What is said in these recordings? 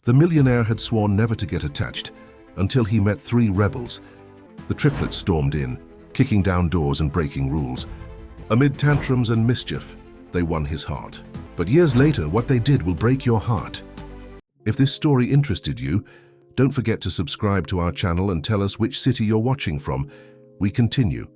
The millionaire had sworn never to get attached until he met three rebels. The triplets stormed in, kicking down doors and breaking rules. Amid tantrums and mischief, they won his heart. But years later, what they did will break your heart. If this story interested you, don't forget to subscribe to our channel and tell us which city you're watching from. We continue.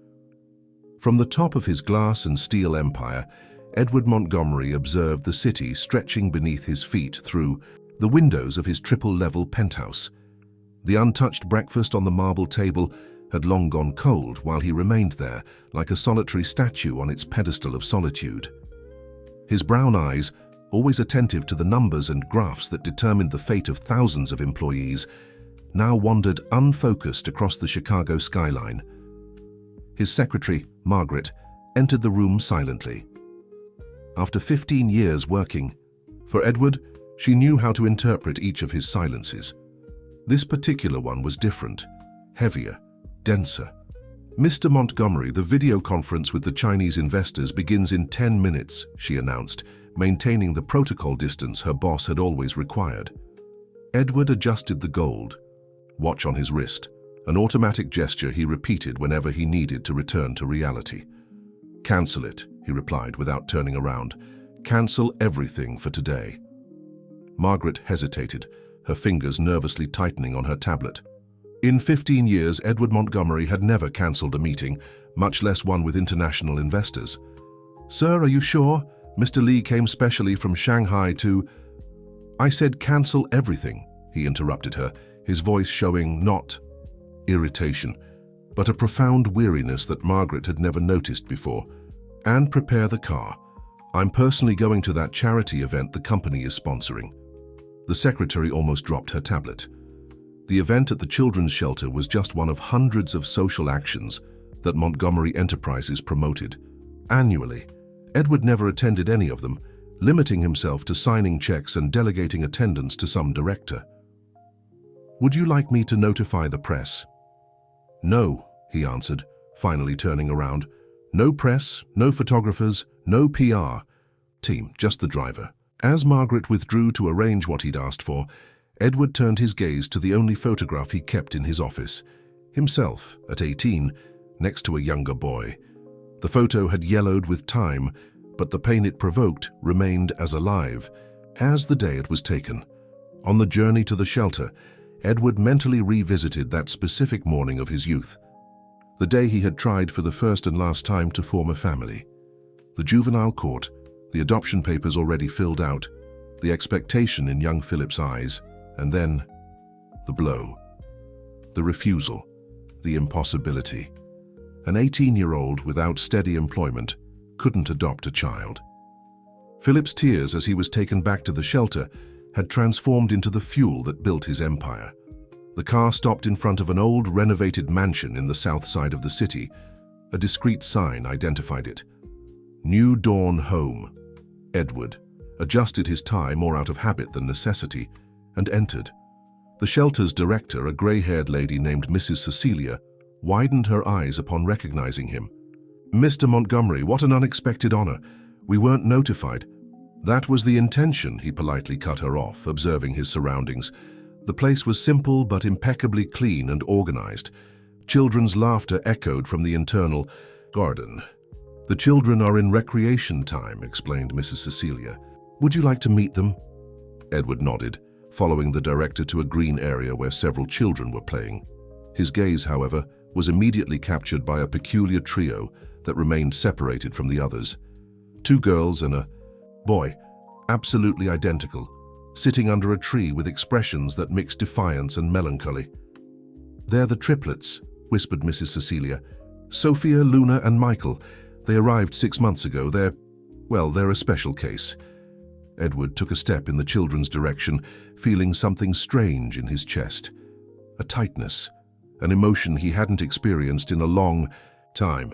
From the top of his glass and steel empire, Edward Montgomery observed the city stretching beneath his feet through the windows of his triple-level penthouse. The untouched breakfast on the marble table had long gone cold while he remained there, like a solitary statue on its pedestal of solitude. His brown eyes, always attentive to the numbers and graphs that determined the fate of thousands of employees, now wandered unfocused across the Chicago skyline. His secretary, Margaret, entered the room silently. After 15 years working for Edward, she knew how to interpret each of his silences. This particular one was different, heavier, denser. "Mr. Montgomery, the video conference with the Chinese investors begins in 10 minutes, she announced, maintaining the protocol distance her boss had always required. Edward adjusted the gold watch on his wrist, an automatic gesture he repeated whenever he needed to return to reality. "Cancel it," he replied without turning around. "Cancel everything for today." Margaret hesitated, her fingers nervously tightening on her tablet. In 15 years, Edward Montgomery had never cancelled a meeting, much less one with international investors. "Sir, are you sure? Mr. Lee came specially from Shanghai to—" "I said cancel everything," he interrupted her, his voice showing not irritation, but a profound weariness that Margaret had never noticed before. "And prepare the car. I'm personally going to that charity event the company is sponsoring." The secretary almost dropped her tablet. The event at the children's shelter was just one of hundreds of social actions that Montgomery Enterprises promoted. Annually, Edward never attended any of them, limiting himself to signing checks and delegating attendance to some director. "Would you like me to notify the press?" "No," he answered, finally turning around. "No press, no photographers, no PR. Team, just the driver." As Margaret withdrew to arrange what he'd asked for, Edward turned his gaze to the only photograph he kept in his office. Himself, at 18, next to a younger boy. The photo had yellowed with time, but the pain it provoked remained as alive as the day it was taken. On the journey to the shelter, Edward mentally revisited that specific morning of his youth. The day he had tried for the first and last time to form a family. The juvenile court, the adoption papers already filled out, the expectation in young Philip's eyes, and then the blow. The refusal, the impossibility. An 18-year-old without steady employment couldn't adopt a child. Philip's tears as he was taken back to the shelter had transformed into the fuel that built his empire. The car stopped in front of an old, renovated mansion in the south side of the city. A discreet sign identified it. New Dawn Home. Edward adjusted his tie more out of habit than necessity and entered. The shelter's director, a gray-haired lady named Mrs. Cecilia, widened her eyes upon recognizing him. "Mr. Montgomery, what an unexpected honor. We weren't notified." "That was the intention," he politely cut her off, observing his surroundings. The place was simple but impeccably clean and organized. Children's laughter echoed from the internal garden. "The children are in recreation time," explained Mrs. Cecilia. "Would you like to meet them?" Edward nodded, following the director to a green area where several children were playing. His gaze, however, was immediately captured by a peculiar trio that remained separated from the others. Two girls and a boy, absolutely identical, sitting under a tree with expressions that mixed defiance and melancholy. "They're the triplets," whispered Mrs. Cecilia. "Sophia, Luna, and Michael. They arrived 6 months ago. They're a special case." Edward took a step in the children's direction, feeling something strange in his chest. A tightness, an emotion he hadn't experienced in a long time.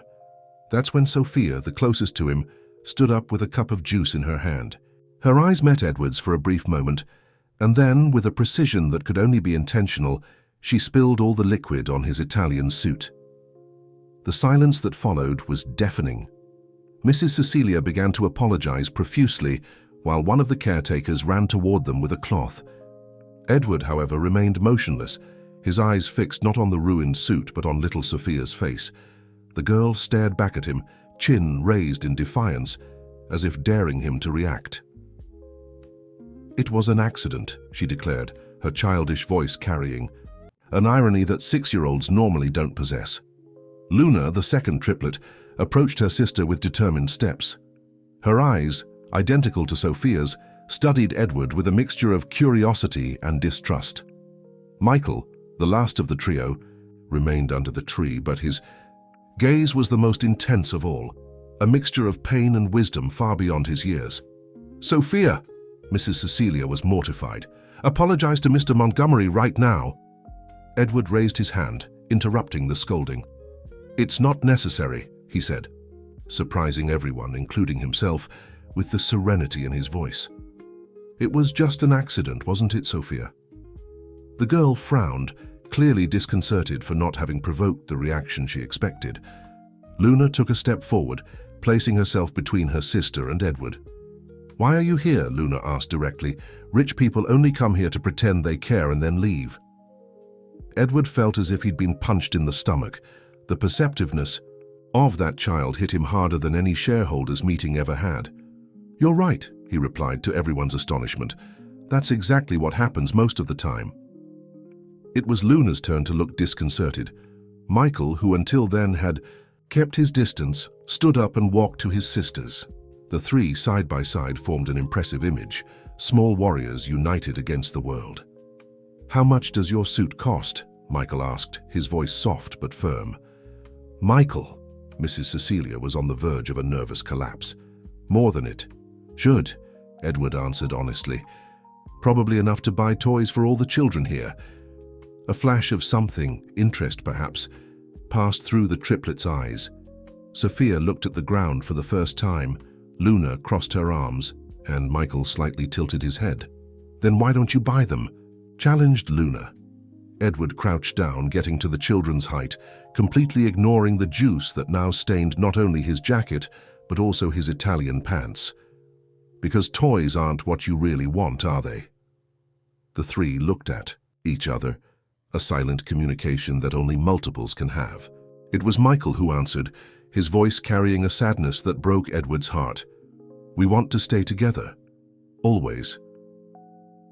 That's when Sophia, the closest to him, stood up with a cup of juice in her hand. Her eyes met Edward's for a brief moment, and then, with a precision that could only be intentional, she spilled all the liquid on his Italian suit. The silence that followed was deafening. Mrs. Cecilia began to apologize profusely, while one of the caretakers ran toward them with a cloth. Edward, however, remained motionless, his eyes fixed not on the ruined suit but on little Sophia's face. The girl stared back at him, chin raised in defiance, as if daring him to react. "It was an accident," she declared, her childish voice carrying an irony that 6-year-olds normally don't possess. Luna, the second triplet, approached her sister with determined steps. Her eyes, identical to Sophia's, studied Edward with a mixture of curiosity and distrust. Michael, the last of the trio, remained under the tree, but his gaze was the most intense of all, a mixture of pain and wisdom far beyond his years. "Sophia!" Mrs. Cecilia was mortified. "Apologize to Mr. Montgomery right now." Edward raised his hand, interrupting the scolding. "It's not necessary," he said, surprising everyone, including himself, with the serenity in his voice. "It was just an accident, wasn't it, Sophia?" The girl frowned, clearly disconcerted for not having provoked the reaction she expected. Luna took a step forward, placing herself between her sister and Edward. "Why are you here?" Luna asked directly. "Rich people only come here to pretend they care and then leave." Edward felt as if he'd been punched in the stomach. The perceptiveness of that child hit him harder than any shareholders' meeting ever had. "You're right," he replied to everyone's astonishment. "That's exactly what happens most of the time." It was Luna's turn to look disconcerted. Michael, who until then had kept his distance, stood up and walked to his sisters. The three, side by side, formed an impressive image, small warriors united against the world. "How much does your suit cost?" Michael asked, his voice soft but firm. "Michael," Mrs. Cecilia was on the verge of a nervous collapse. "More than it." "Should," Edward answered honestly. "Probably enough to buy toys for all the children here." A flash of something, interest perhaps, passed through the triplets' eyes. Sophia looked at the ground for the first time. Luna crossed her arms, and Michael slightly tilted his head. "Then why don't you buy them?" challenged Luna. Edward crouched down, getting to the children's height, completely ignoring the juice that now stained not only his jacket, but also his Italian pants. "Because toys aren't what you really want, are they?" The three looked at each other, a silent communication that only multiples can have. It was Michael who answered, his voice carrying a sadness that broke Edward's heart. "We want to stay together. Always.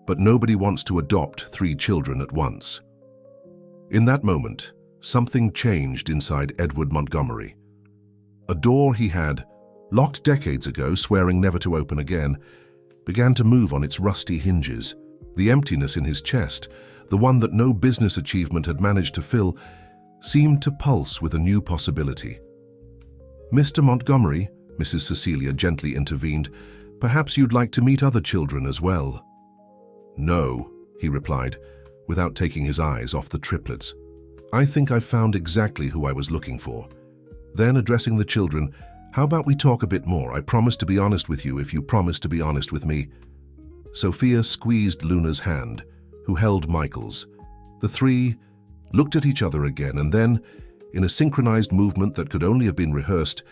But nobody wants to adopt 3 children at once." In that moment, something changed inside Edward Montgomery. A door he had, locked decades ago, swearing never to open again, began to move on its rusty hinges. The emptiness in his chest, the one that no business achievement had managed to fill, seemed to pulse with a new possibility. "Mr. Montgomery," Mrs. Cecilia gently intervened, "perhaps you'd like to meet other children as well." "No," he replied, without taking his eyes off the triplets. "I think I've found exactly who I was looking for." Then, addressing the children, "How about we talk a bit more? I promise to be honest with you if you promise to be honest with me." Sophia squeezed Luna's hand, who held Michael's. The three looked at each other again, and then, in a synchronized movement that could only have been rehearsed,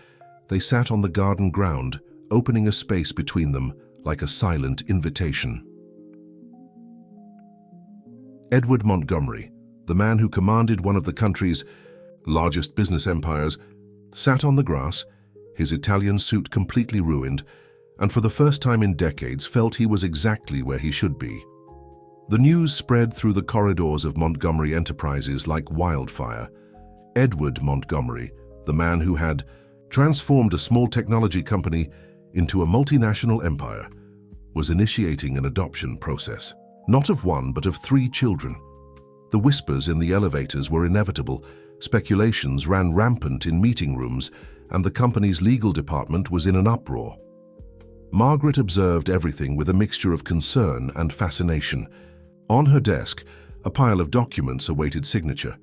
they sat on the garden ground, opening a space between them like a silent invitation. Edward Montgomery, the man who commanded one of the country's largest business empires, sat on the grass, his Italian suit completely ruined, and for the first time in decades felt he was exactly where he should be. The news spread through the corridors of Montgomery Enterprises like wildfire. Edward Montgomery, the man who had transformed a small technology company into a multinational empire, was initiating an adoption process, not of 1 but of 3 children. The whispers in the elevators were inevitable, speculations ran rampant in meeting rooms, and the company's legal department was in an uproar. Margaret observed everything with a mixture of concern and fascination. On her desk, a pile of documents awaited signature.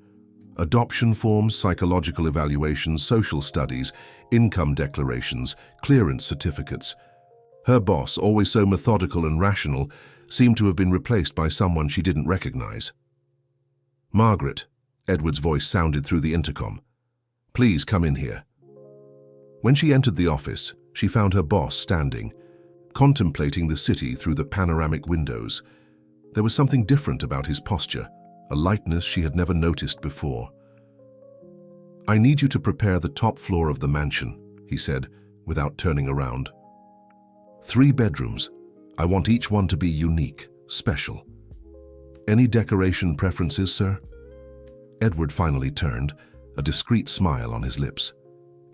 Adoption forms, psychological evaluations, social studies, income declarations, clearance certificates. Her boss, always so methodical and rational, seemed to have been replaced by someone she didn't recognize. "Margaret," Edward's voice sounded through the intercom. "Please come in here." When she entered the office, she found her boss standing, contemplating the city through the panoramic windows. There was something different about his posture, a lightness she had never noticed before. "I need you to prepare the top floor of the mansion," he said, without turning around. 3 bedrooms. I want each one to be unique, special. Any decoration preferences, sir?" Edward finally turned, a discreet smile on his lips.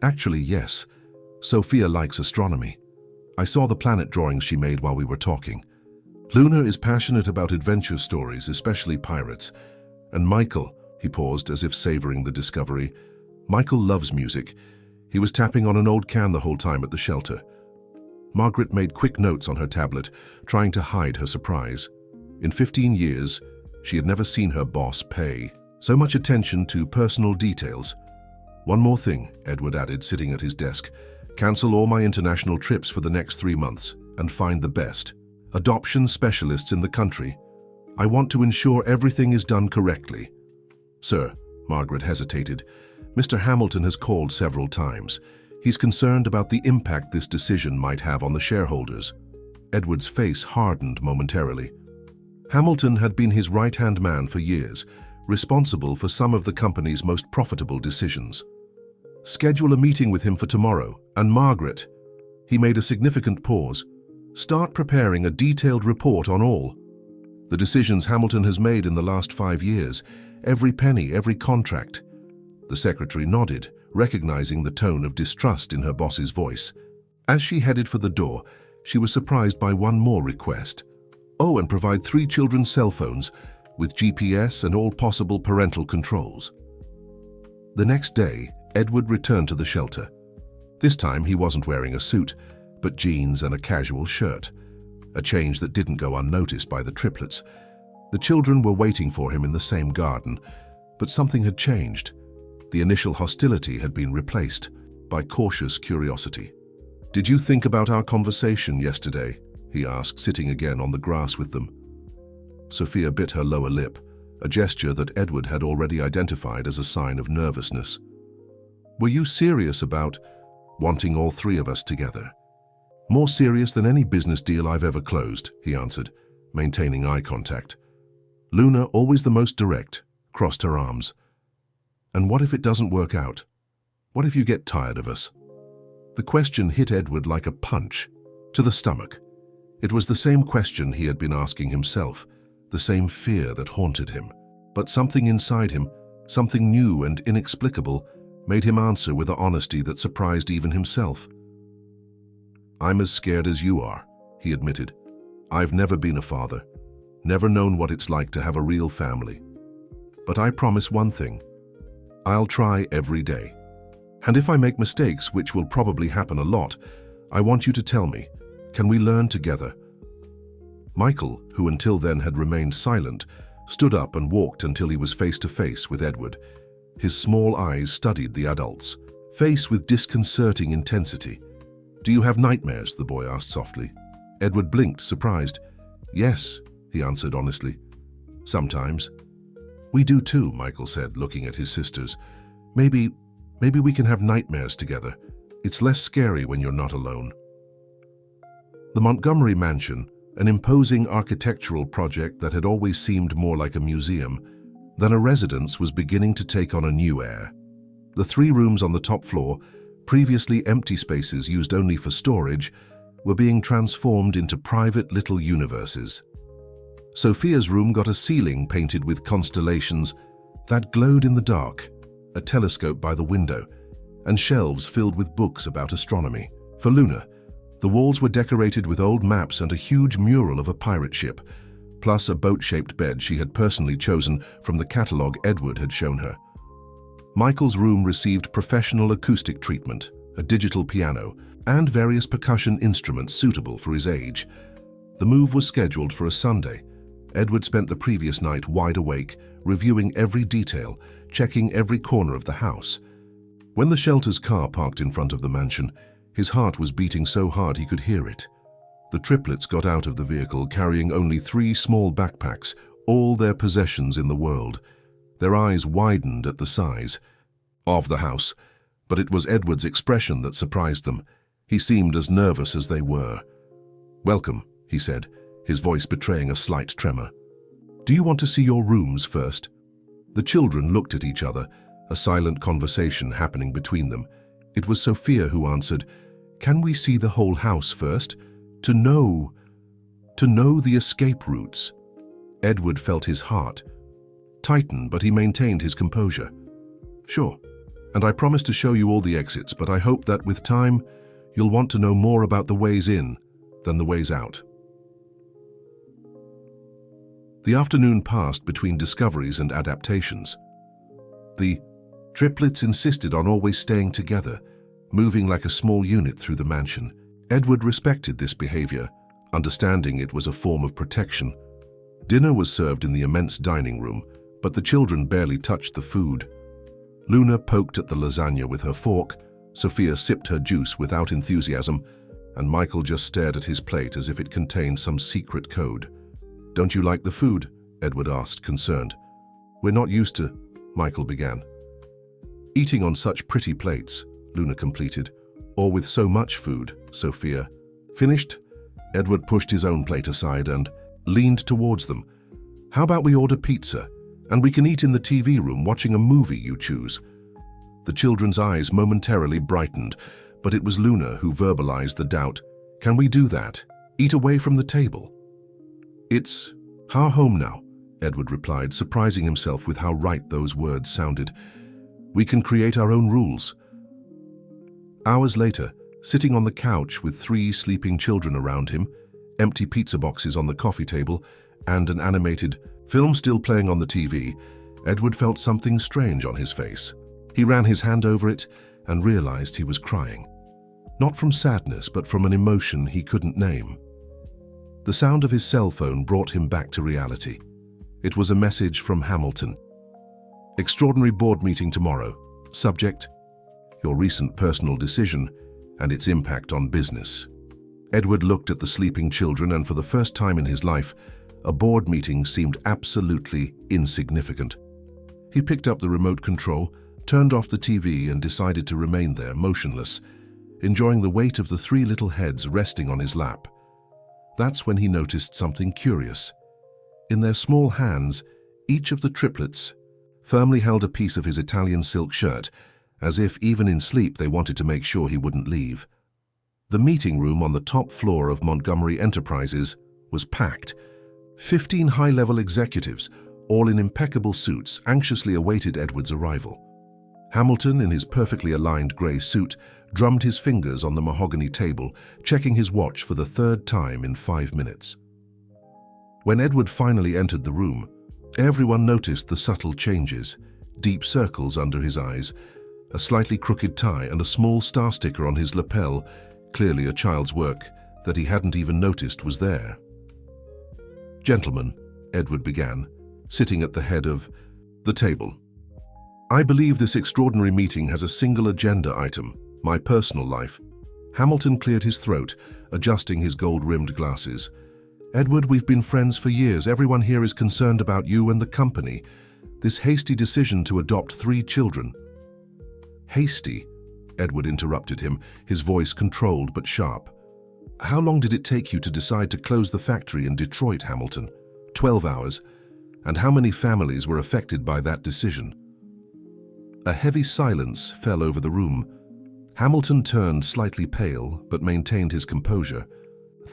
"Actually, yes. Sophia likes astronomy. I saw the planet drawings she made while we were talking. Luna is passionate about adventure stories, especially pirates. And Michael," he paused as if savoring the discovery, "Michael loves music. He was tapping on an old can the whole time at the shelter." Margaret made quick notes on her tablet, trying to hide her surprise. In 15 years, she had never seen her boss pay so much attention to personal details. "One more thing," Edward added, sitting at his desk. "Cancel all my international trips for the next 3 months and find the best adoption specialists in the country. I want to ensure everything is done correctly." "Sir," Margaret hesitated, "Mr. Hamilton has called several times. He's concerned about the impact this decision might have on the shareholders." Edward's face hardened momentarily. Hamilton had been his right-hand man for years, responsible for some of the company's most profitable decisions. "Schedule a meeting with him for tomorrow, and Margaret," he made a significant pause, "start preparing a detailed report on all the decisions Hamilton has made in the last 5 years, every penny, every contract." The secretary nodded, recognizing the tone of distrust in her boss's voice. As she headed for the door, she was surprised by one more request. "Oh, and provide 3 children's cell phones with GPS and all possible parental controls." The next day, Edward returned to the shelter. This time he wasn't wearing a suit, but jeans and a casual shirt, a change that didn't go unnoticed by the triplets. The children were waiting for him in the same garden, but something had changed. The initial hostility had been replaced by cautious curiosity. "Did you think about our conversation yesterday?" he asked, sitting again on the grass with them. Sophia bit her lower lip, a gesture that Edward had already identified as a sign of nervousness. "Were you serious about wanting all 3 of us together?" "More serious than any business deal I've ever closed," he answered, maintaining eye contact. Luna, always the most direct, crossed her arms. "And what if it doesn't work out? What if you get tired of us?" The question hit Edward like a punch to the stomach. It was the same question he had been asking himself, the same fear that haunted him. But something inside him, something new and inexplicable, made him answer with an honesty that surprised even himself. "I'm as scared as you are," he admitted. "I've never been a father, never known what it's like to have a real family. But I promise one thing. I'll try every day. And if I make mistakes, which will probably happen a lot, I want you to tell me. Can we learn together?" Michael, who until then had remained silent, stood up and walked until he was face to face with Edward. His small eyes studied the adult's face with disconcerting intensity. "Do you have nightmares?" the boy asked softly. Edward blinked, surprised. "Yes," he answered honestly. "Sometimes." "We do too," Michael said, looking at his sisters. Maybe we can have nightmares together. It's less scary when you're not alone." The Montgomery Mansion, an imposing architectural project that had always seemed more like a museum than a residence, was beginning to take on a new air. The 3 rooms on the top floor, previously empty spaces used only for storage, were being transformed into private little universes. Sophia's room got a ceiling painted with constellations that glowed in the dark, a telescope by the window, and shelves filled with books about astronomy. For Luna, the walls were decorated with old maps and a huge mural of a pirate ship, plus a boat-shaped bed she had personally chosen from the catalogue Edward had shown her. Michael's room received professional acoustic treatment, a digital piano, and various percussion instruments suitable for his age. The move was scheduled for a Sunday. Edward spent the previous night wide awake, reviewing every detail, checking every corner of the house. When the shelter's car parked in front of the mansion, his heart was beating so hard he could hear it. The triplets got out of the vehicle carrying only 3 small backpacks, all their possessions in the world. Their eyes widened at the size of the house, but it was Edward's expression that surprised them. He seemed as nervous as they were. "Welcome," he said, his voice betraying a slight tremor. Do you want to see your rooms first? The children looked at each other, a silent conversation happening between them. It was Sophia who answered, "Can we see the whole house first? To know the escape routes." Edward felt his heart tighten, but he maintained his composure. "Sure, and I promise to show you all the exits, but I hope that with time, you'll want to know more about the ways in than the ways out." The afternoon passed between discoveries and adaptations. The triplets insisted on always staying together, moving like a small unit through the mansion. Edward respected this behavior, understanding it was a form of protection. Dinner was served in the immense dining room, but the children barely touched the food. Luna poked at the lasagna with her fork, Sophia sipped her juice without enthusiasm, and Michael just stared at his plate as if it contained some secret code. "Don't you like the food?" Edward asked, concerned. "We're not used to," Michael began. "Eating on such pretty plates," Luna completed. "Or with so much food," Sophia. "Finished?" Edward pushed his own plate aside and leaned towards them. "How about we order pizza? And we can eat in the TV room watching a movie you choose." The children's eyes momentarily brightened, but it was Luna who verbalized the doubt. "Can we do that? Eat away from the table?" "It's our home now," Edward replied, surprising himself with how right those words sounded. "We can create our own rules." Hours later, sitting on the couch with 3 sleeping children around him, empty pizza boxes on the coffee table, and an animated film still playing on the TV, Edward felt something strange on his face. He ran his hand over it and realized he was crying. Not from sadness, but from an emotion he couldn't name. The sound of his cell phone brought him back to reality. It was a message from Hamilton. "Extraordinary board meeting tomorrow. Subject: your recent personal decision and its impact on business." Edward looked at the sleeping children, and for the first time in his life, a board meeting seemed absolutely insignificant. He picked up the remote control, turned off the TV, and decided to remain there, motionless, enjoying the weight of the 3 little heads resting on his lap. That's when he noticed something curious. In their small hands, each of the triplets firmly held a piece of his Italian silk shirt, as if even in sleep they wanted to make sure he wouldn't leave. The meeting room on the top floor of Montgomery Enterprises was packed. 15 high-level executives, all in impeccable suits, anxiously awaited Edward's arrival. Hamilton, in his perfectly aligned grey suit, drummed his fingers on the mahogany table, checking his watch for the 3rd time in 5 minutes. When Edward finally entered the room, everyone noticed the subtle changes: deep circles under his eyes, a slightly crooked tie, and a small star sticker on his lapel, clearly a child's work that he hadn't even noticed was there. "Gentlemen," Edward began, sitting at the head of the table, "I believe this extraordinary meeting has a single agenda item: my personal life." Hamilton cleared his throat, adjusting his gold-rimmed glasses. "Edward, we've been friends for years. Everyone here is concerned about you and the company. This hasty decision to adopt 3 children." "Hasty?" Edward interrupted him, his voice controlled but sharp. "How long did it take you to decide to close the factory in Detroit, Hamilton?" 12 hours. "And how many families were affected by that decision?" A heavy silence fell over the room. Hamilton turned slightly pale, but maintained his composure.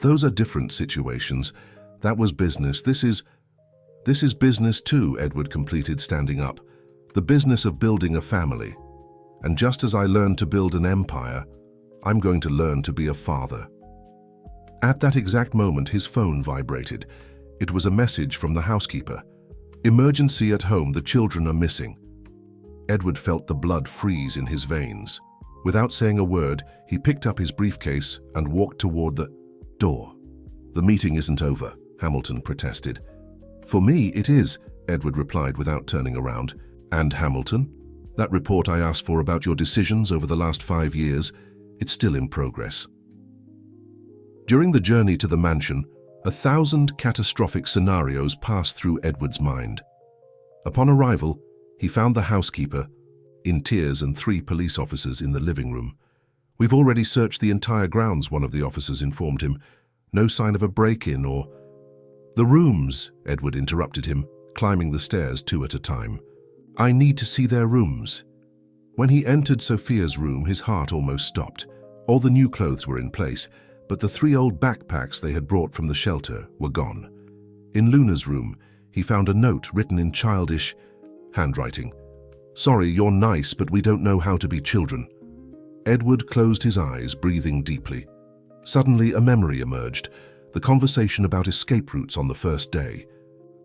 "Those are different situations. That was business. This is business too," Edward completed, standing up. "The business of building a family. And just as I learned to build an empire, I'm going to learn to be a father." At that exact moment, his phone vibrated. It was a message from the housekeeper. "Emergency at home, the children are missing." Edward felt the blood freeze in his veins. Without saying a word, he picked up his briefcase and walked toward the door. "The meeting isn't over," Hamilton protested. "For me, it is," Edward replied without turning around. "And Hamilton, that report I asked for about your decisions over the last 5 years, it's still in progress." During the journey to the mansion, 1,000 catastrophic scenarios passed through Edward's mind. Upon arrival, he found the housekeeper in tears and 3 police officers in the living room. "We've already searched the entire grounds," one of the officers informed him. "No sign of a break-in or..." "The rooms," Edward interrupted him, climbing the stairs 2 at a time. "I need to see their rooms." When he entered Sophia's room, his heart almost stopped. All the new clothes were in place, but the 3 old backpacks they had brought from the shelter were gone. In Luna's room, he found a note written in childish handwriting. "Sorry, you're nice, but we don't know how to be children." Edward closed his eyes, breathing deeply. Suddenly, a memory emerged, the conversation about escape routes on the first day.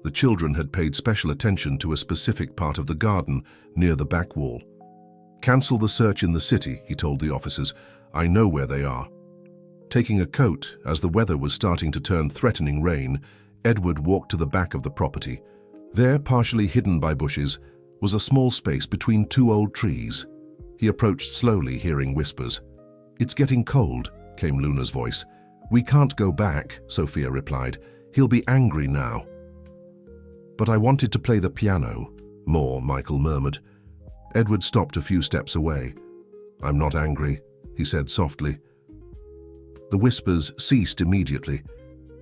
The children had paid special attention to a specific part of the garden near the back wall. "Cancel the search in the city," he told the officers. "I know where they are." Taking a coat, as the weather was starting to turn threatening rain, Edward walked to the back of the property. There, partially hidden by bushes, was a small space between 2 old trees. He approached slowly, hearing whispers. "It's getting cold," came Luna's voice. "We can't go back," Sophia replied. "He'll be angry now." "But I wanted to play the piano," more, Michael murmured. Edward stopped a few steps away. "I'm not angry," he said softly. The whispers ceased immediately.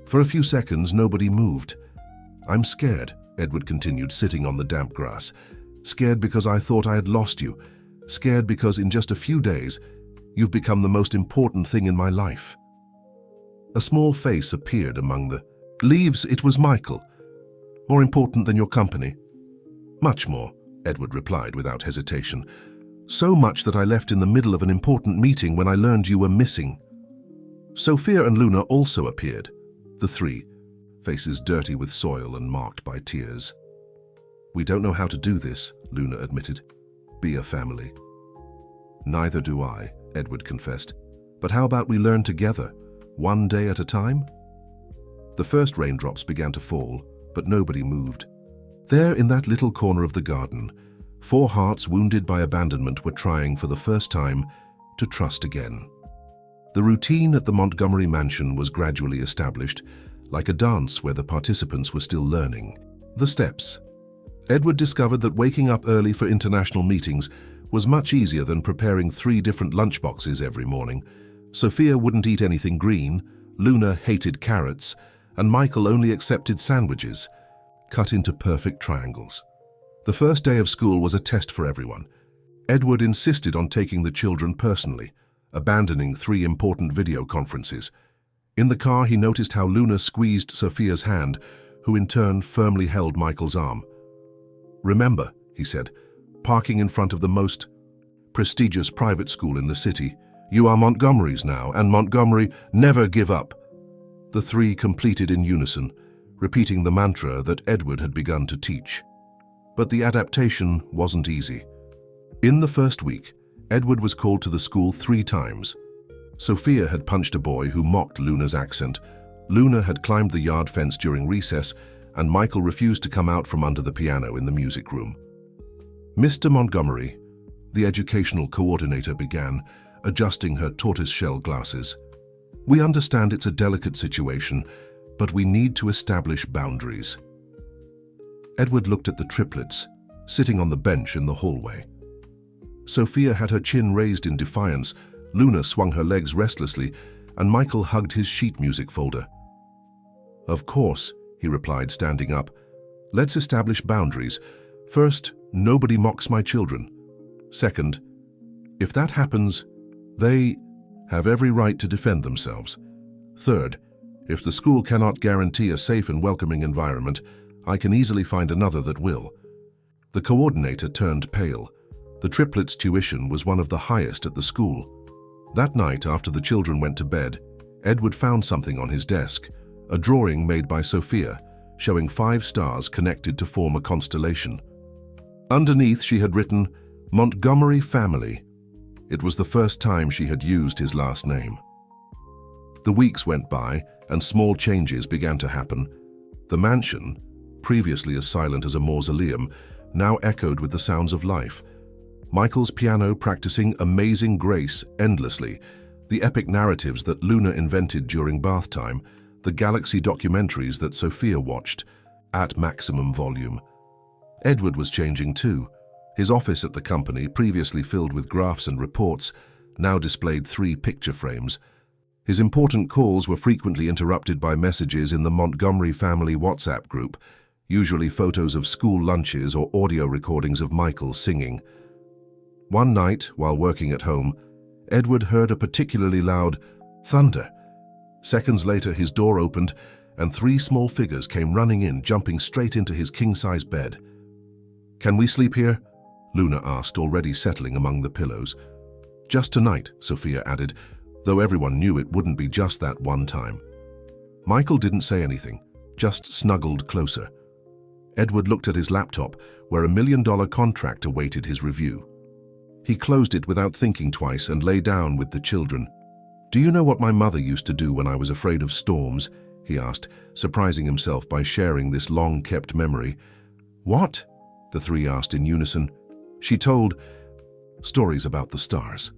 For a few seconds, nobody moved. "I'm scared," Edward continued, sitting on the damp grass. "Scared because I thought I had lost you. Scared because in just a few days, you've become the most important thing in my life." A small face appeared among the leaves. It was Michael. "More important than your company?" "Much more," Edward replied without hesitation. "So much that I left in the middle of an important meeting when I learned you were missing." Sophia and Luna also appeared, the 3, faces dirty with soil and marked by tears. "We don't know how to do this," Luna admitted. "Be a family." "Neither do I," Edward confessed. "But how about we learn together, one day at a time?" The first raindrops began to fall, but nobody moved. There, in that little corner of the garden, 4 hearts wounded by abandonment were trying for the first time to trust again. The routine at the Montgomery mansion was gradually established, like a dance where the participants were still learning. The steps. Edward discovered that waking up early for international meetings was much easier than preparing 3 different lunchboxes every morning. Sophia wouldn't eat anything green, Luna hated carrots, and Michael only accepted sandwiches, cut into perfect triangles. The first day of school was a test for everyone. Edward insisted on taking the children personally, abandoning 3 important video conferences. In the car, he noticed how Luna squeezed Sophia's hand, who in turn firmly held Michael's arm. "Remember," he said, parking in front of the most prestigious private school in the city, "you are Montgomery's now, and Montgomery never give up." The 3 completed in unison, repeating the mantra that Edward had begun to teach. But the adaptation wasn't easy. In the first week, Edward was called to the school 3 times. Sophia had punched a boy who mocked Luna's accent. Luna had climbed the yard fence during recess, and Michael refused to come out from under the piano in the music room. "Mr. Montgomery," the educational coordinator began, adjusting her tortoiseshell glasses. "We understand it's a delicate situation, but we need to establish boundaries." Edward looked at the triplets, sitting on the bench in the hallway. Sophia had her chin raised in defiance, Luna swung her legs restlessly, and Michael hugged his sheet music folder. "Of course," he replied, standing up. "Let's establish boundaries. First, nobody mocks my children. Second, if that happens, they have every right to defend themselves. Third, if the school cannot guarantee a safe and welcoming environment, I can easily find another that will." The coordinator turned pale. The triplets' tuition was one of the highest at the school. That night, after the children went to bed, Edward found something on his desk, a drawing made by Sophia, showing 5 stars connected to form a constellation. Underneath, she had written, "Montgomery Family." It was the first time she had used his last name. The weeks went by, and small changes began to happen. The mansion, previously as silent as a mausoleum, now echoed with the sounds of life. Michael's piano practicing Amazing Grace endlessly, the epic narratives that Luna invented during bath time, the galaxy documentaries that Sophia watched at maximum volume. Edward was changing too. His office at the company, previously filled with graphs and reports, now displayed 3 picture frames. His important calls were frequently interrupted by messages in the Montgomery family WhatsApp group, usually photos of school lunches or audio recordings of Michael singing. One night, while working at home, Edward heard a particularly loud thunder. Seconds later, his door opened and 3 small figures came running in, jumping straight into his king-size bed. "Can we sleep here?" Luna asked, already settling among the pillows. "Just tonight," Sophia added, though everyone knew it wouldn't be just that one time. Michael didn't say anything, just snuggled closer. Edward looked at his laptop, where a $1 million contract awaited his review. He closed it without thinking twice and lay down with the children. "Do you know what my mother used to do when I was afraid of storms?" he asked, surprising himself by sharing this long-kept memory. "What?" the 3 asked in unison. "She told stories about the stars.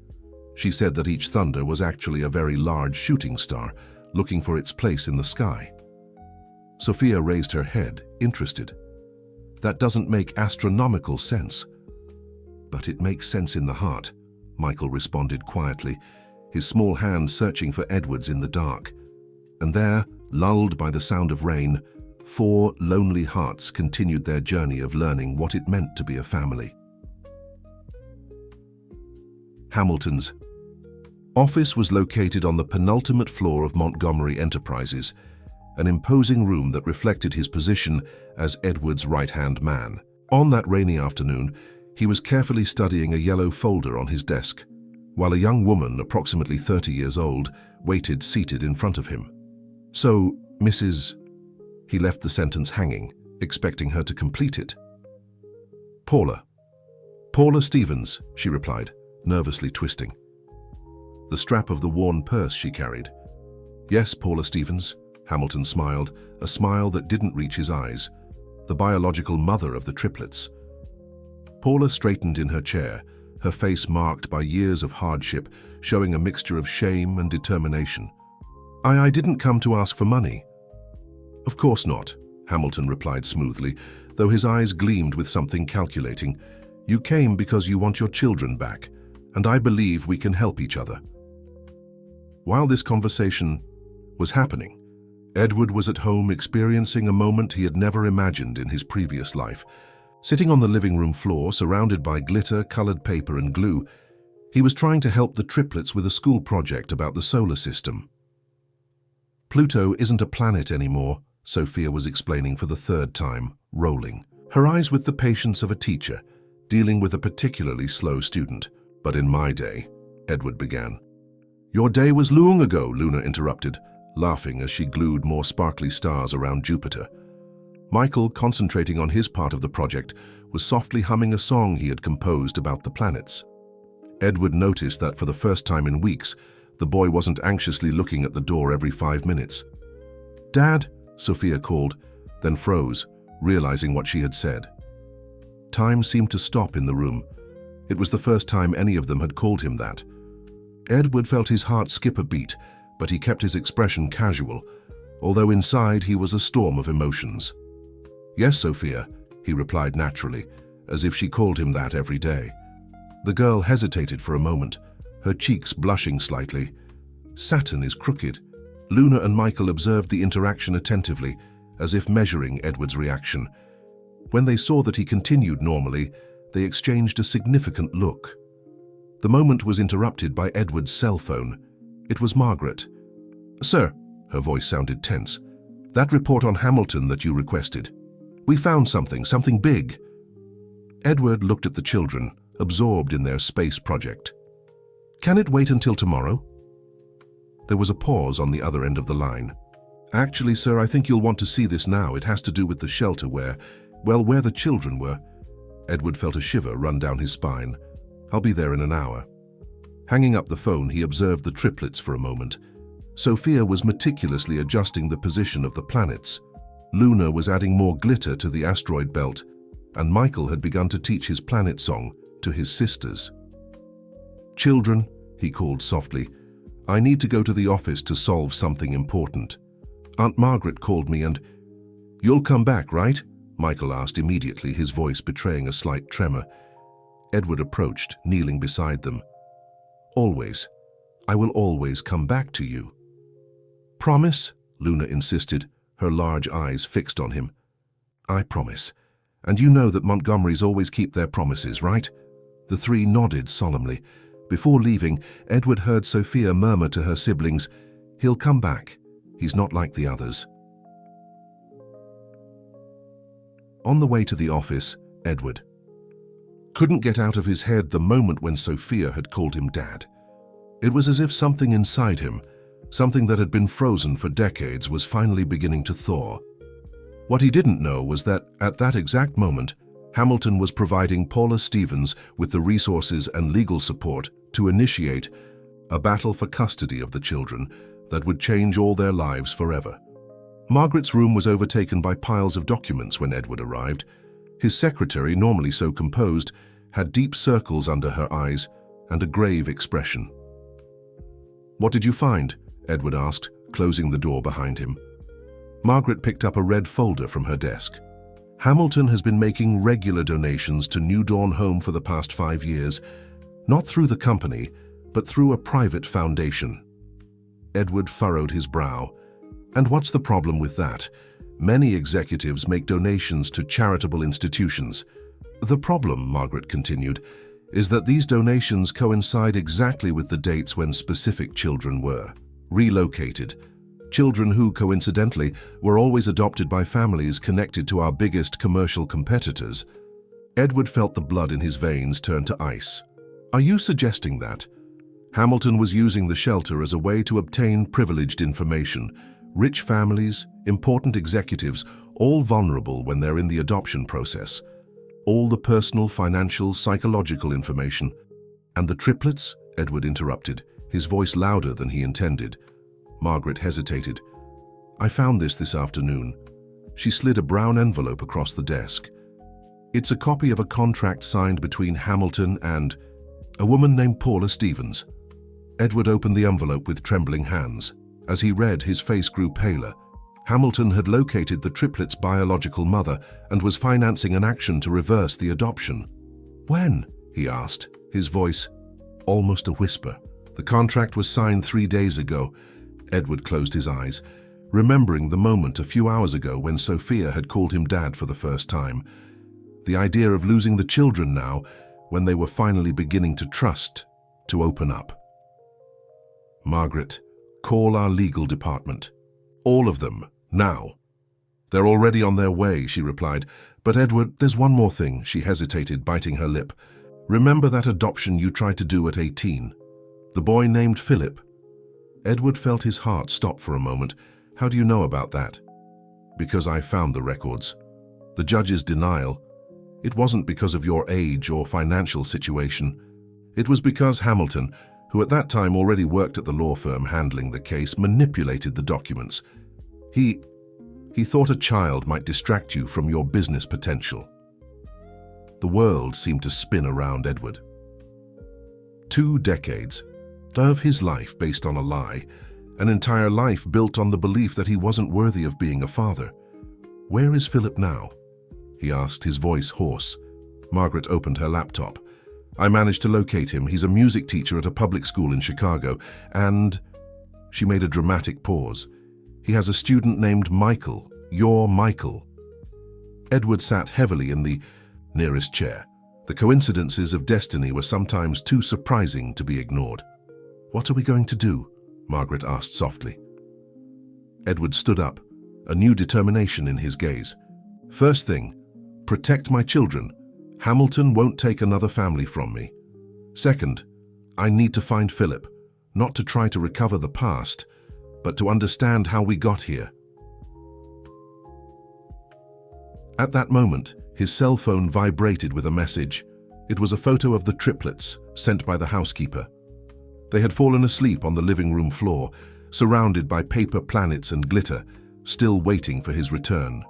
She said that each thunder was actually a very large shooting star, looking for its place in the sky." Sophia raised her head, interested. "That doesn't make astronomical sense." "But it makes sense in the heart," Michael responded quietly, his small hand searching for Edward's in the dark. And there, lulled by the sound of rain, 4 lonely hearts continued their journey of learning what it meant to be a family. Hamilton's office was located on the penultimate floor of Montgomery Enterprises, an imposing room that reflected his position as Edward's right-hand man. On that rainy afternoon, he was carefully studying a yellow folder on his desk, while a young woman, approximately 30 years old, waited seated in front of him. "So, Mrs." He left the sentence hanging, expecting her to complete it. "Paula." "Paula Stevens," she replied, nervously twisting the strap of the worn purse she carried. "Yes, Paula Stevens," Hamilton smiled, a smile that didn't reach his eyes. "The biological mother of the triplets." Paula straightened in her chair, her face marked by years of hardship, showing a mixture of shame and determination. I didn't come to ask for money." "Of course not," Hamilton replied smoothly, though his eyes gleamed with something calculating. "You came because you want your children back, and I believe we can help each other." While this conversation was happening, Edward was at home experiencing a moment he had never imagined in his previous life. Sitting on the living room floor, surrounded by glitter, colored paper and glue, he was trying to help the triplets with a school project about the solar system. "Pluto isn't a planet anymore," Sophia was explaining for the 3rd time, rolling, her eyes with the patience of a teacher, dealing with a particularly slow student. "But in my day," Edward began. "Your day was long ago," Luna interrupted, laughing as she glued more sparkly stars around Jupiter. Michael, concentrating on his part of the project, was softly humming a song he had composed about the planets. Edward noticed that for the first time in weeks, the boy wasn't anxiously looking at the door every 5 minutes. "Dad," Sophia called, then froze, realizing what she had said. Time seemed to stop in the room. It was the first time any of them had called him that. Edward felt his heart skip a beat, but he kept his expression casual, although inside he was a storm of emotions. "Yes, Sophia," he replied naturally, as if she called him that every day. The girl hesitated for a moment, her cheeks blushing slightly. "Saturn is crooked." Luna and Michael observed the interaction attentively, as if measuring Edward's reaction. When they saw that he continued normally, they exchanged a significant look. The moment was interrupted by Edward's cell phone. It was Margaret. "Sir," her voice sounded tense, "that report on Hamilton that you requested. We found something big." Edward looked at the children, absorbed in their space project. "Can it wait until tomorrow?" There was a pause on the other end of the line. "Actually, sir, I think you'll want to see this now. It has to do with the shelter where the children were." Edward felt a shiver run down his spine. "I'll be there in an hour." Hanging up the phone, he observed the triplets for a moment. Sophia was meticulously adjusting the position of the planets. Luna was adding more glitter to the asteroid belt, and Michael had begun to teach his planet song to his sisters. "Children," he called softly, "I need to go to the office to solve something important. Aunt Margaret called me and—" "You'll come back, right?" Michael asked immediately, his voice betraying a slight tremor. Edward approached, kneeling beside them. "Always. I will always come back to you." promise?" Luna insisted, her large eyes fixed on him. "I promise. And you know that Montgomerys always keep their promises, right?" The three nodded solemnly. Before leaving, Edward heard Sophia murmur to her siblings, "He'll come back. He's not like the others." On the way to the office, Edward couldn't get out of his head the moment when Sophia had called him Dad. It was as if something inside him, something that had been frozen for decades, was finally beginning to thaw. What he didn't know was that, at that exact moment, Hamilton was providing Paula Stevens with the resources and legal support to initiate a battle for custody of the children that would change all their lives forever. Margaret's room was overtaken by piles of documents when Edward arrived. His secretary, normally so composed, had deep circles under her eyes and a grave expression. "What did you find?" Edward asked, closing the door behind him. Margaret picked up a red folder from her desk. "Hamilton has been making regular donations to New Dawn Home for the past 5 years, not through the company, but through a private foundation." Edward furrowed his brow. "And what's the problem with that? Many executives make donations to charitable institutions." "The problem," Margaret continued, "is that these donations coincide exactly with the dates when specific children were relocated. Children who, coincidentally, were always adopted by families connected to our biggest commercial competitors." Edward felt the blood in his veins turn to ice. "Are you suggesting that Hamilton was using the shelter as a way to obtain privileged information? Rich families, important executives, all vulnerable when they're in the adoption process. All the personal, financial, psychological information." "And the triplets?" Edward interrupted, his voice louder than he intended. Margaret hesitated. "I found this afternoon." She slid a brown envelope across the desk. "It's a copy of a contract signed between Hamilton and a woman named Paula Stevens." Edward opened the envelope with trembling hands. As he read, his face grew paler. Hamilton had located the triplets' biological mother and was financing an action to reverse the adoption. "When?" he asked, his voice almost a whisper. "The contract was signed 3 days ago." Edward closed his eyes, remembering the moment a few hours ago when Sophia had called him Dad for the first time. The idea of losing the children now, when they were finally beginning to trust, to open up. "Margaret, call our legal department. All of them, now." "They're already on their way," she replied. "But Edward, there's one more thing," she hesitated, biting her lip. "Remember that adoption you tried to do at 18? The boy named Philip?" Edward felt his heart stop for a moment. "How do you know about that?" "Because I found the records. The judge's denial. It wasn't because of your age or financial situation. It was because Hamilton, who at that time already worked at the law firm handling the case, manipulated the documents. He thought a child might distract you from your business potential." The world seemed to spin around Edward. 2 decades of his life based on a lie, an entire life built on the belief that he wasn't worthy of being a father. "Where is Philip now?" he asked, his voice hoarse. Margaret opened her laptop. "I managed to locate him. He's a music teacher at a public school in Chicago, and..." She made a dramatic pause. "He has a student named Michael. Your Michael." Edward sat heavily in the nearest chair. The coincidences of destiny were sometimes too surprising to be ignored. "What are we going to do?" Margaret asked softly. Edward stood up, a new determination in his gaze. "First thing, protect my children. Hamilton won't take another family from me. Second, I need to find Philip, not to try to recover the past, but to understand how we got here." At that moment, his cell phone vibrated with a message. It was a photo of the triplets, sent by the housekeeper. They had fallen asleep on the living room floor, surrounded by paper planets and glitter, still waiting for his return.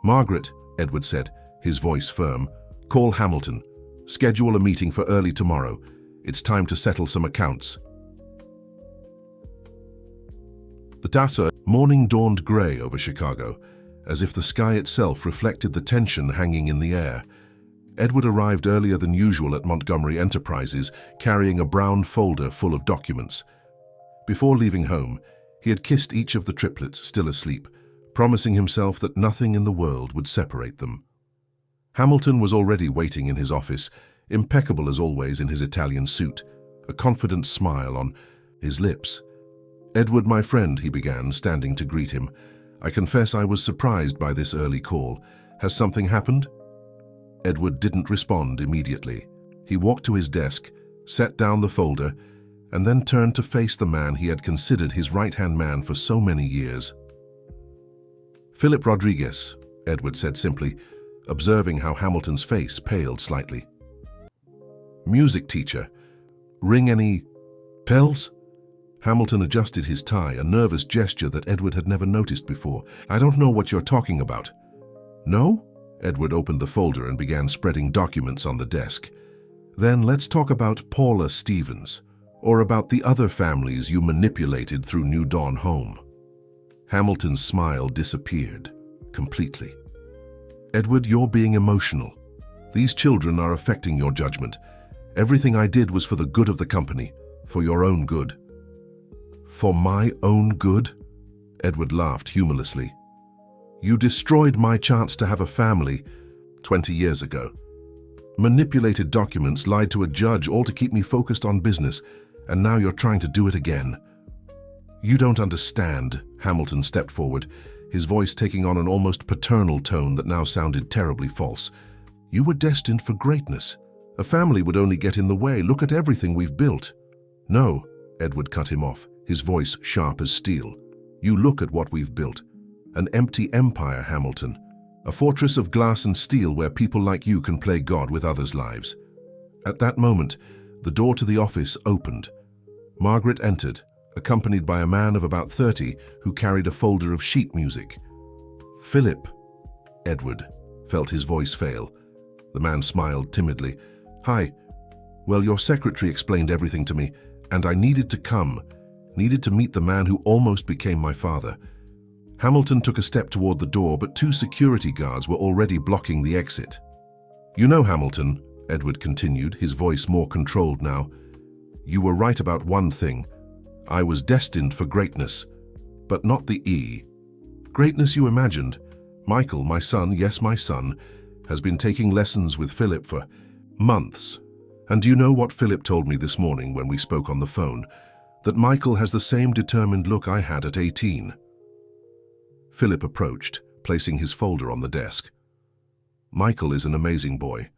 "Margaret," Edward said, his voice firm, "call Hamilton. Schedule a meeting for early tomorrow. It's time to settle some accounts." The morning dawned grey over Chicago, as if the sky itself reflected the tension hanging in the air. Edward arrived earlier than usual at Montgomery Enterprises, carrying a brown folder full of documents. Before leaving home, He had kissed each of the triplets, still asleep, promising himself that nothing in the world would separate them. Hamilton was already waiting in his office, impeccable as always in his Italian suit, a confident smile on his lips. "Edward, my friend," he began, standing to greet him. "I confess I was surprised by this early call. Has something happened?" Edward didn't respond immediately. He walked to his desk, set down the folder, and then turned to face the man he had considered his right-hand man for so many years. "Philip Rodriguez," Edward said simply, observing how Hamilton's face paled slightly. "Music teacher. Ring any bells?" Hamilton adjusted his tie, a nervous gesture that Edward had never noticed before. "I don't know what you're talking about." "No?" Edward opened the folder and began spreading documents on the desk. "Then let's talk about Paula Stevens, or about the other families you manipulated through New Dawn Home." Hamilton's smile disappeared completely. "Edward, you're being emotional. These children are affecting your judgment. Everything I did was for the good of the company, for your own good." "For my own good?" Edward laughed humorlessly. "You destroyed my chance to have a family 20 years ago. Manipulated documents, lied to a judge, all to keep me focused on business, and now you're trying to do it again." "You don't understand," Hamilton stepped forward, his voice taking on an almost paternal tone that now sounded terribly false. "You were destined for greatness. A family would only get in the way. Look at everything we've built." "No," Edward cut him off, his voice sharp as steel. "You look at what we've built. An empty empire, Hamilton. A fortress of glass and steel where people like you can play God with others' lives." At that moment, the door to the office opened. Margaret entered, accompanied by a man of about 30 who carried a folder of sheet music. "Philip," Edward felt his voice fail. The man smiled timidly. "Hi. Well, your secretary explained everything to me, and I needed to come, needed to meet the man who almost became my father." Hamilton took a step toward the door, but 2 security guards were already blocking the exit. "You know, Hamilton," Edward continued, his voice more controlled now, "you were right about one thing. I was destined for greatness, but not the greatness you imagined. Michael, my son, yes, my son, has been taking lessons with Philip for months. And do you know what Philip told me this morning when we spoke on the phone? That Michael has the same determined look I had at 18. Philip approached, placing his folder on the desk. "Michael is an amazing boy.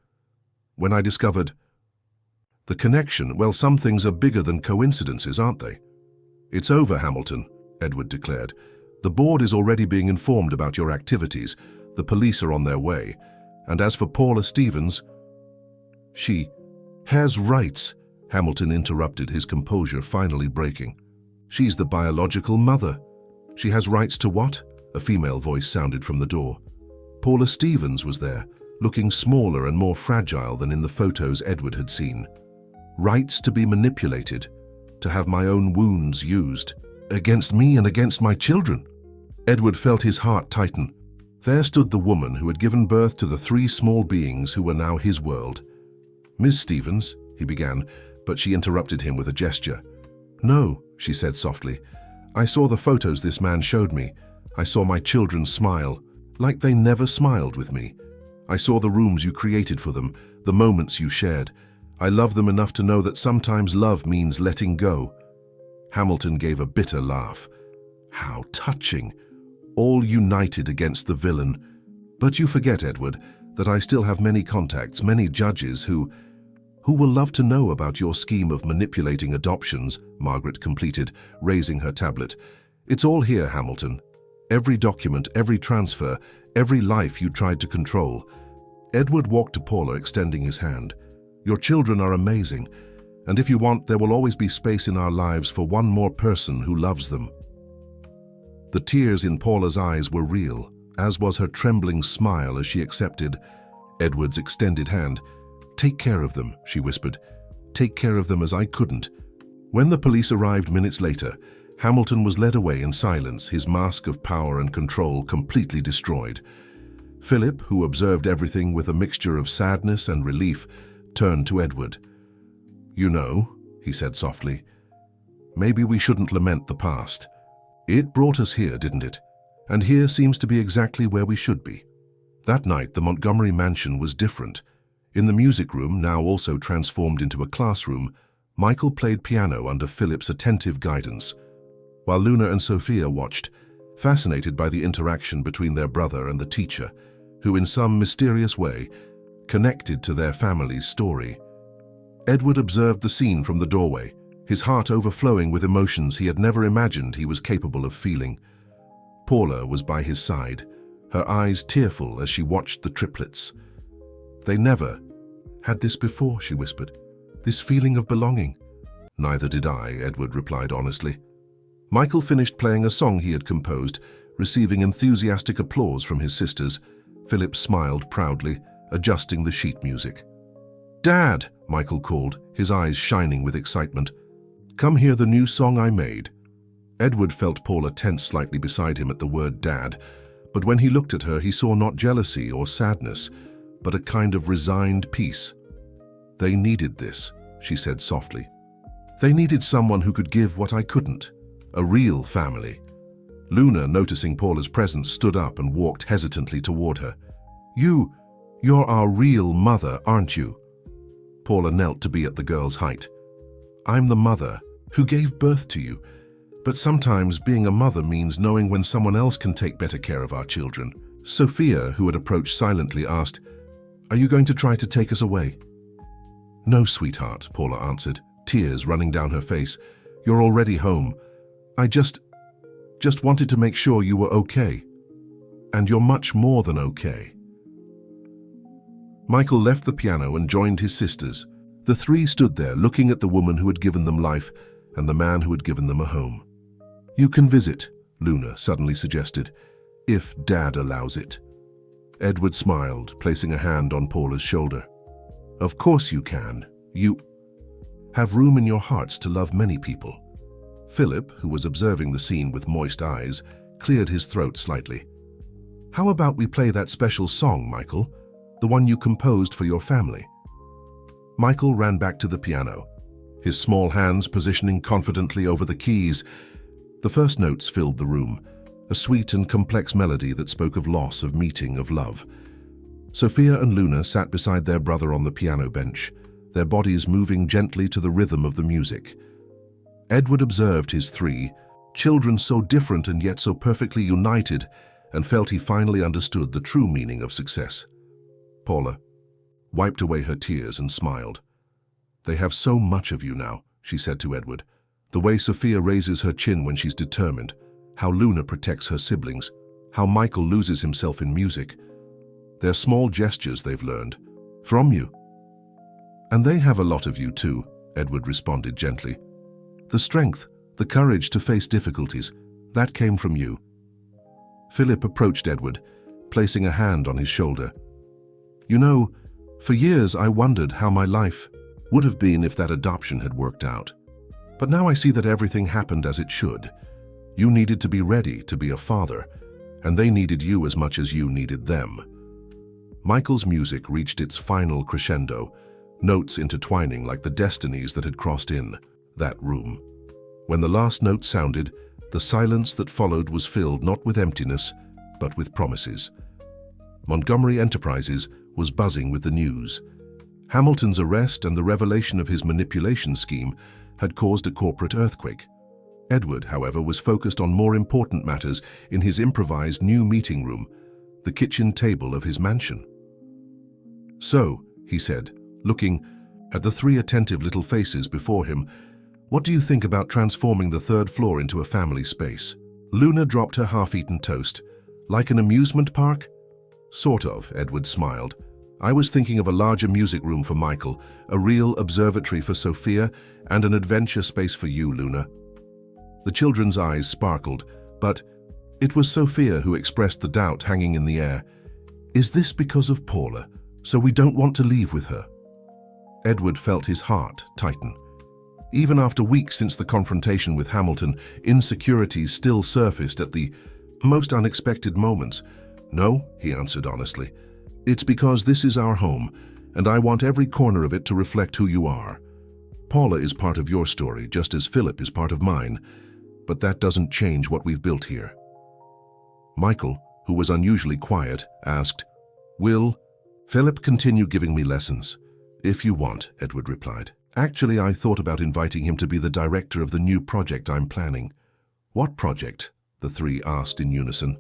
When I discovered the connection, well, some things are bigger than coincidences, aren't they?" "It's over, Hamilton," Edward declared. "The board is already being informed about your activities. The police are on their way. And as for Paula Stevens, she has rights," Hamilton interrupted, his composure finally breaking. "She's the biological mother." "She has rights to what?" A female voice sounded from the door. Paula Stevens was there, looking smaller and more fragile than in the photos Edward had seen. "Rights to be manipulated, to have my own wounds used, against me and against my children." Edward felt his heart tighten. There stood the woman who had given birth to the 3 small beings who were now his world. "Miss Stevens," he began, but she interrupted him with a gesture. "No," she said softly. "I saw the photos this man showed me. I saw my children smile, like they never smiled with me. I saw the rooms you created for them, the moments you shared. I love them enough to know that sometimes love means letting go." Hamilton gave a bitter laugh. "How touching. All united against the villain. But you forget, Edward, that I still have many contacts, many judges who will love to know about your scheme of manipulating adoptions," Margaret completed, raising her tablet. "It's all here, Hamilton. Every document, every transfer, every life you tried to control." Edward walked to Paula, extending his hand. "Your children are amazing, and if you want, there will always be space in our lives for one more person who loves them." The tears in Paula's eyes were real, as was her trembling smile as she accepted Edward's extended hand. "Take care of them," she whispered. "Take care of them as I couldn't." When the police arrived minutes later, Hamilton was led away in silence, his mask of power and control completely destroyed. Philip, who observed everything with a mixture of sadness and relief, turned to Edward. "You know," he said softly, "maybe we shouldn't lament the past. It brought us here, didn't it? And here seems to be exactly where we should be. That night, the Montgomery mansion was different. In the music room, now also transformed into a classroom, Michael played piano under Philip's attentive guidance, while Luna and Sophia watched, fascinated by the interaction between their brother and the teacher, who in some mysterious way connected to their family's story. Edward observed the scene from the doorway, his heart overflowing with emotions he had never imagined he was capable of feeling. Paula was by his side, her eyes tearful as she watched the triplets. "They never had this before," she whispered. "This feeling of belonging." "Neither did I," Edward replied honestly. Michael finished playing a song he had composed, receiving enthusiastic applause from his sisters. Philip smiled proudly, adjusting the sheet music. "Dad," Michael called, his eyes shining with excitement. "Come hear the new song I made." Edward felt Paula tense slightly beside him at the word Dad, but when he looked at her, he saw not jealousy or sadness, but a kind of resigned peace. "They needed this," she said softly. "They needed someone who could give what I couldn't. A real family." Luna, noticing Paula's presence, stood up and walked hesitantly toward her. You're our real mother, aren't you?" Paula knelt to be at the girl's height. "I'm the mother who gave birth to you, but sometimes being a mother means knowing when someone else can take better care of our children." Sophia, who had approached silently, asked, "Are you going to try to take us away?" "No, sweetheart," Paula answered, tears running down her face. "You're already home. I just wanted to make sure you were okay. And you're much more than okay." Michael left the piano and joined his sisters. The three stood there looking at the woman who had given them life and the man who had given them a home. "You can visit," Luna suddenly suggested, "if Dad allows it." Edward smiled, placing a hand on Paula's shoulder. "Of course you can. You have room in your hearts to love many people." Philip, who was observing the scene with moist eyes, cleared his throat slightly. "How about we play that special song, Michael? The one you composed for your family?" Michael ran back to the piano, his small hands positioning confidently over the keys. The first notes filled the room, a sweet and complex melody that spoke of loss, of meeting, of love. Sophia and Luna sat beside their brother on the piano bench, their bodies moving gently to the rhythm of the music. Edward observed his three, children so different and yet so perfectly united, and felt he finally understood the true meaning of success. Paula wiped away her tears and smiled. "They have so much of you now," she said to Edward. "The way Sophia raises her chin when she's determined, how Luna protects her siblings, how Michael loses himself in music. They're small gestures they've learned from you. And they have a lot of you too," Edward responded gently. "The strength, the courage to face difficulties, that came from you." Philip approached Edward, placing a hand on his shoulder. "You know, for years I wondered how my life would have been if that adoption had worked out. But now I see that everything happened as it should. You needed to be ready to be a father, and they needed you as much as you needed them." Michael's music reached its final crescendo, notes intertwining like the destinies that had crossed in that room. When the last note sounded, the silence that followed was filled not with emptiness, but with promises. Montgomery Enterprises was buzzing with the news. Hamilton's arrest and the revelation of his manipulation scheme had caused a corporate earthquake. Edward, however, was focused on more important matters in his improvised new meeting room, the kitchen table of his mansion. "So," he said, looking at the three attentive little faces before him, "what do you think about transforming the third floor into a family space?" Luna dropped her half-eaten toast. "Like an amusement park?" "Sort of," Edward smiled. "I was thinking of a larger music room for Michael, a real observatory for Sophia, and an adventure space for you, Luna." The children's eyes sparkled, but it was Sophia who expressed the doubt hanging in the air. "Is this because of Paula, so we don't want to leave with her?" Edward felt his heart tighten. Even after weeks since the confrontation with Hamilton, insecurities still surfaced at the most unexpected moments. "No," he answered honestly. "It's because this is our home, and I want every corner of it to reflect who you are. Paula is part of your story, just as Philip is part of mine. but that doesn't change what we've built here. Michael, who was unusually quiet, asked, "Will Philip continue giving me lessons?" "If you want," Edward replied. "Actually, I thought about inviting him to be the director of the new project I'm planning." "What project?" the three asked in unison.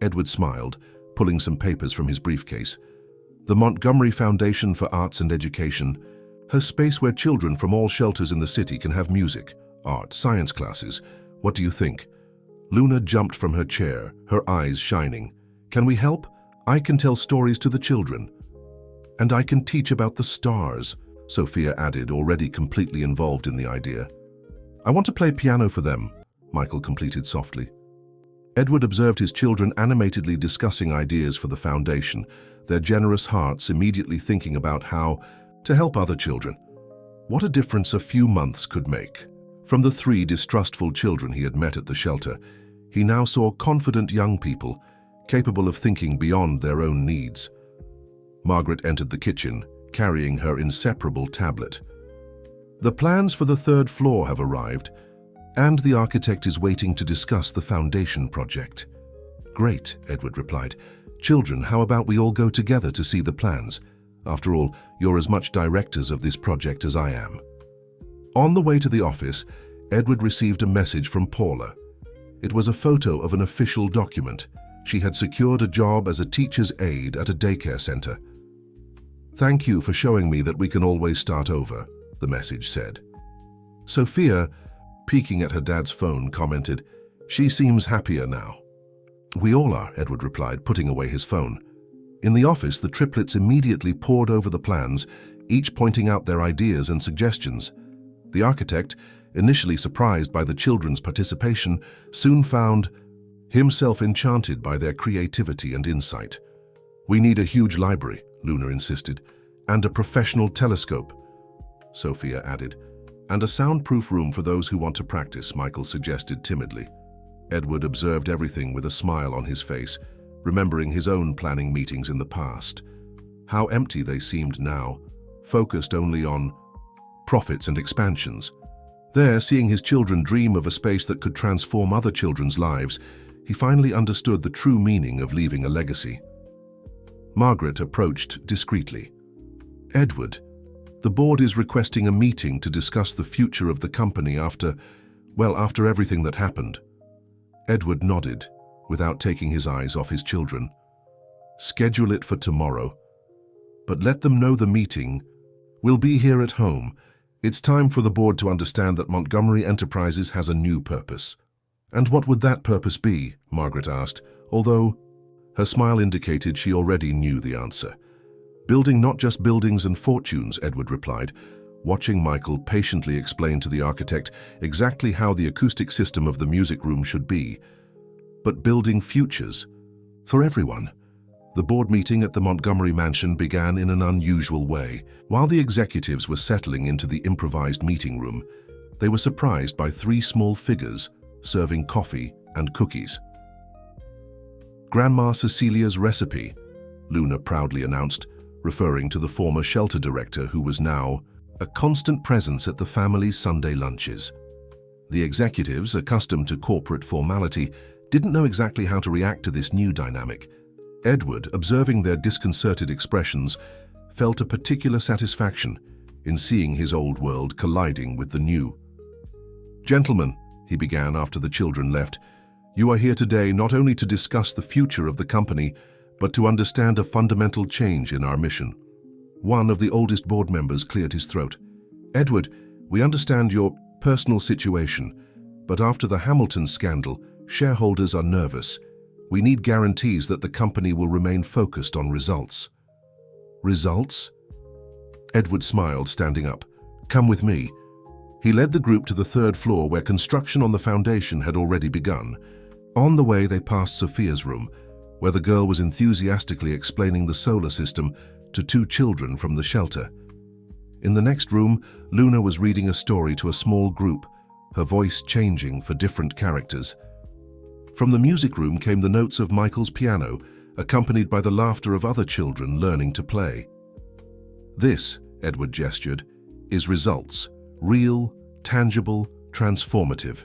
Edward smiled, pulling some papers from his briefcase. "The Montgomery Foundation for Arts and Education, a space where children from all shelters in the city can have music, art, science classes. What do you think?" Luna jumped from her chair, her eyes shining. "Can we help? I can tell stories to the children. And I can teach about the stars," Sophia added, already completely involved in the idea. "I want to play piano for them," Michael completed softly. Edward observed his children animatedly discussing ideas for the foundation, their generous hearts immediately thinking about how to help other children. What a difference a few months could make. From the three distrustful children he had met at the shelter, he now saw confident young people, capable of thinking beyond their own needs. Margaret entered the kitchen, carrying her inseparable tablet. "The plans for the third floor have arrived, and the architect is waiting to discuss the foundation project." "Great," Edward replied. "Children, how about we all go together to see the plans? After all, you're as much directors of this project as I am." On the way to the office, Edward received a message from Paula. It was a photo of an official document. She had secured a job as a teacher's aide at a daycare center. "Thank you for showing me that we can always start over," the message said. Sophia, peeking at her dad's phone, commented, "She seems happier now." "We all are," Edward replied, putting away his phone. In the office, the triplets immediately pored over the plans, each pointing out their ideas and suggestions. The architect, initially surprised by the children's participation, soon found himself enchanted by their creativity and insight. "We need a huge library," Luna insisted, "and a professional telescope," Sophia added. "And a soundproof room for those who want to practice," Michael suggested timidly. Edward observed everything with a smile on his face, remembering his own planning meetings in the past. How empty they seemed now, focused only on profits and expansions. There, seeing his children dream of a space that could transform other children's lives, he finally understood the true meaning of leaving a legacy. Margaret approached discreetly. "Edward, the board is requesting a meeting to discuss the future of the company after everything that happened." Edward nodded, without taking his eyes off his children. "Schedule it for tomorrow. But let them know the meeting will be here at home. It's time for the board to understand that Montgomery Enterprises has a new purpose." "And what would that purpose be?" Margaret asked, although her smile indicated she already knew the answer. "Building not just buildings and fortunes," Edward replied, watching Michael patiently explain to the architect exactly how the acoustic system of the music room should be, but building futures for everyone. The board meeting at the Montgomery mansion began in an unusual way. While the executives were settling into the improvised meeting room, they were surprised by three small figures serving coffee and cookies. "Grandma Cecilia's recipe," Luna proudly announced, referring to the former shelter director who was now a constant presence at the family's Sunday lunches. The executives, accustomed to corporate formality, didn't know exactly how to react to this new dynamic. Edward, observing their disconcerted expressions, felt a particular satisfaction in seeing his old world colliding with the new. "Gentlemen," he began after the children left, "you are here today not only to discuss the future of the company, but to understand a fundamental change in our mission." One of the oldest board members cleared his throat. "Edward, we understand your personal situation, but after the Hamilton scandal, shareholders are nervous. We need guarantees that the company will remain focused on results." "Results?" Edward smiled, standing up. "Come with me." He led the group to the third floor where construction on the foundation had already begun. On the way, they passed Sophia's room, where the girl was enthusiastically explaining the solar system to two children from the shelter. In the next room, Luna was reading a story to a small group, her voice changing for different characters. From the music room came the notes of Michael's piano, accompanied by the laughter of other children learning to play. "This," Edward gestured, "is results. Real, tangible, transformative."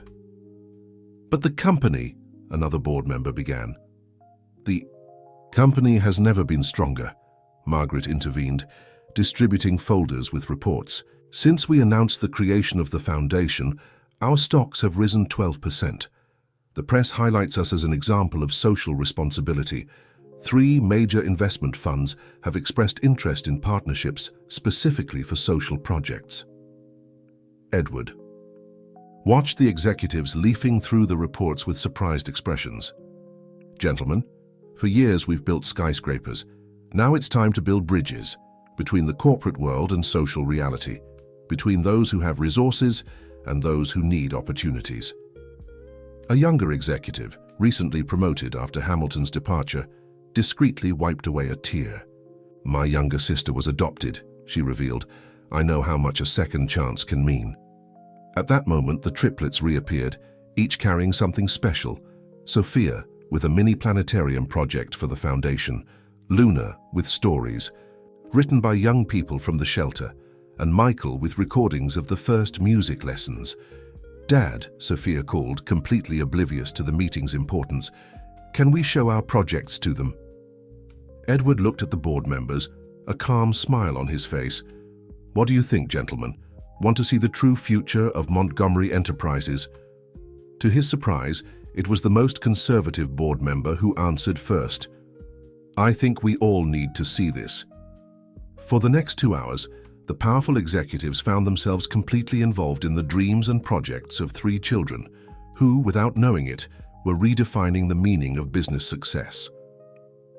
But the company, another board member began. The company has never been stronger, Margaret intervened, distributing folders with reports. Since we announced the creation of the foundation, our stocks have risen 12%. The press highlights us as an example of social responsibility. 3 major investment funds have expressed interest in partnerships specifically for social projects. Edward watched the executives leafing through the reports with surprised expressions. Gentlemen, for years we've built skyscrapers. Now it's time to build bridges between the corporate world and social reality, between those who have resources and those who need opportunities. A younger executive, recently promoted after Hamilton's departure, discreetly wiped away a tear. My younger sister was adopted, she revealed. I know how much a second chance can mean. At that moment, the triplets reappeared, each carrying something special. Sophia, with a mini planetarium project for the foundation, Luna, with stories, written by young people from the shelter, and Michael with recordings of the first music lessons. Dad, Sophia called, completely oblivious to the meeting's importance. Can we show our projects to them? Edward looked at the board members, a calm smile on his face. What do you think, gentlemen? Want to see the true future of Montgomery Enterprises? To his surprise, it was the most conservative board member who answered first. I think we all need to see this. For the next 2 hours, the powerful executives found themselves completely involved in the dreams and projects of 3 children who, without knowing it, were redefining the meaning of business success.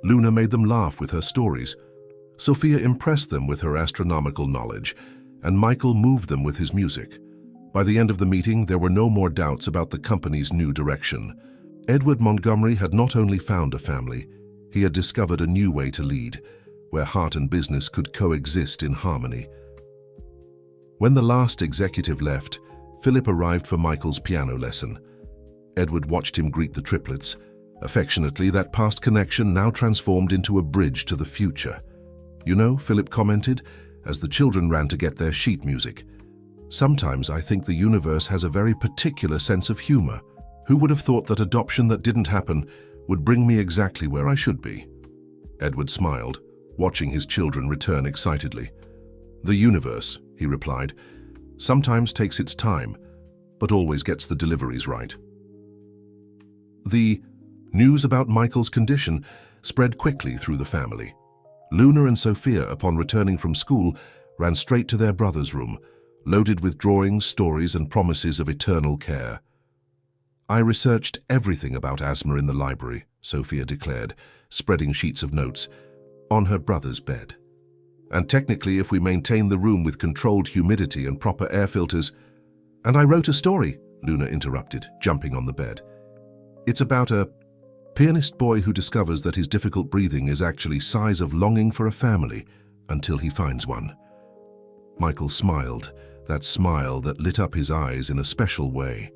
Luna made them laugh with her stories. Sophia impressed them with her astronomical knowledge, and Michael moved them with his music. By the end of the meeting, there were no more doubts about the company's new direction. Edward Montgomery had not only found a family, he had discovered a new way to lead, where heart and business could coexist in harmony. When the last executive left, Philip arrived for Michael's piano lesson. Edward watched him greet the triplets. Affectionately, that past connection now transformed into a bridge to the future. You know, Philip commented, as the children ran to get their sheet music. Sometimes I think the universe has a very particular sense of humor. Who would have thought that adoption that didn't happen would bring me exactly where I should be? Edward smiled, watching his children return excitedly. The universe, he replied, sometimes takes its time, but always gets the deliveries right. The news about Michael's condition spread quickly through the family. Luna and Sophia, upon returning from school, ran straight to their brother's room, loaded with drawings, stories, and promises of eternal care. I researched everything about asthma in the library, Sophia declared, spreading sheets of notes on her brother's bed. And technically, if we maintain the room with controlled humidity and proper air filters— And I wrote a story, Luna interrupted, jumping on the bed. It's about a pianist boy who discovers that his difficult breathing is actually sighs of longing for a family until he finds one. Michael smiled, that smile that lit up his eyes in a special way.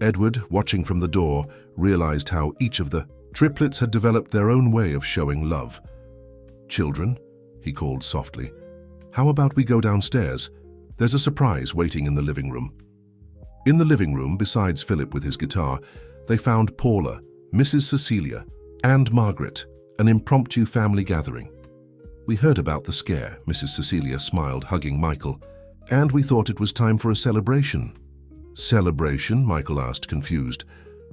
Edward, watching from the door, realized how each of the triplets had developed their own way of showing love. Children, he called softly, how about we go downstairs? There's a surprise waiting in the living room. In the living room, besides Philip with his guitar, they found Paula, Mrs. Cecilia, and Margaret, an impromptu family gathering. We heard about the scare, Mrs. Cecilia smiled, hugging Michael, and we thought it was time for a celebration. Celebration? Michael asked, confused.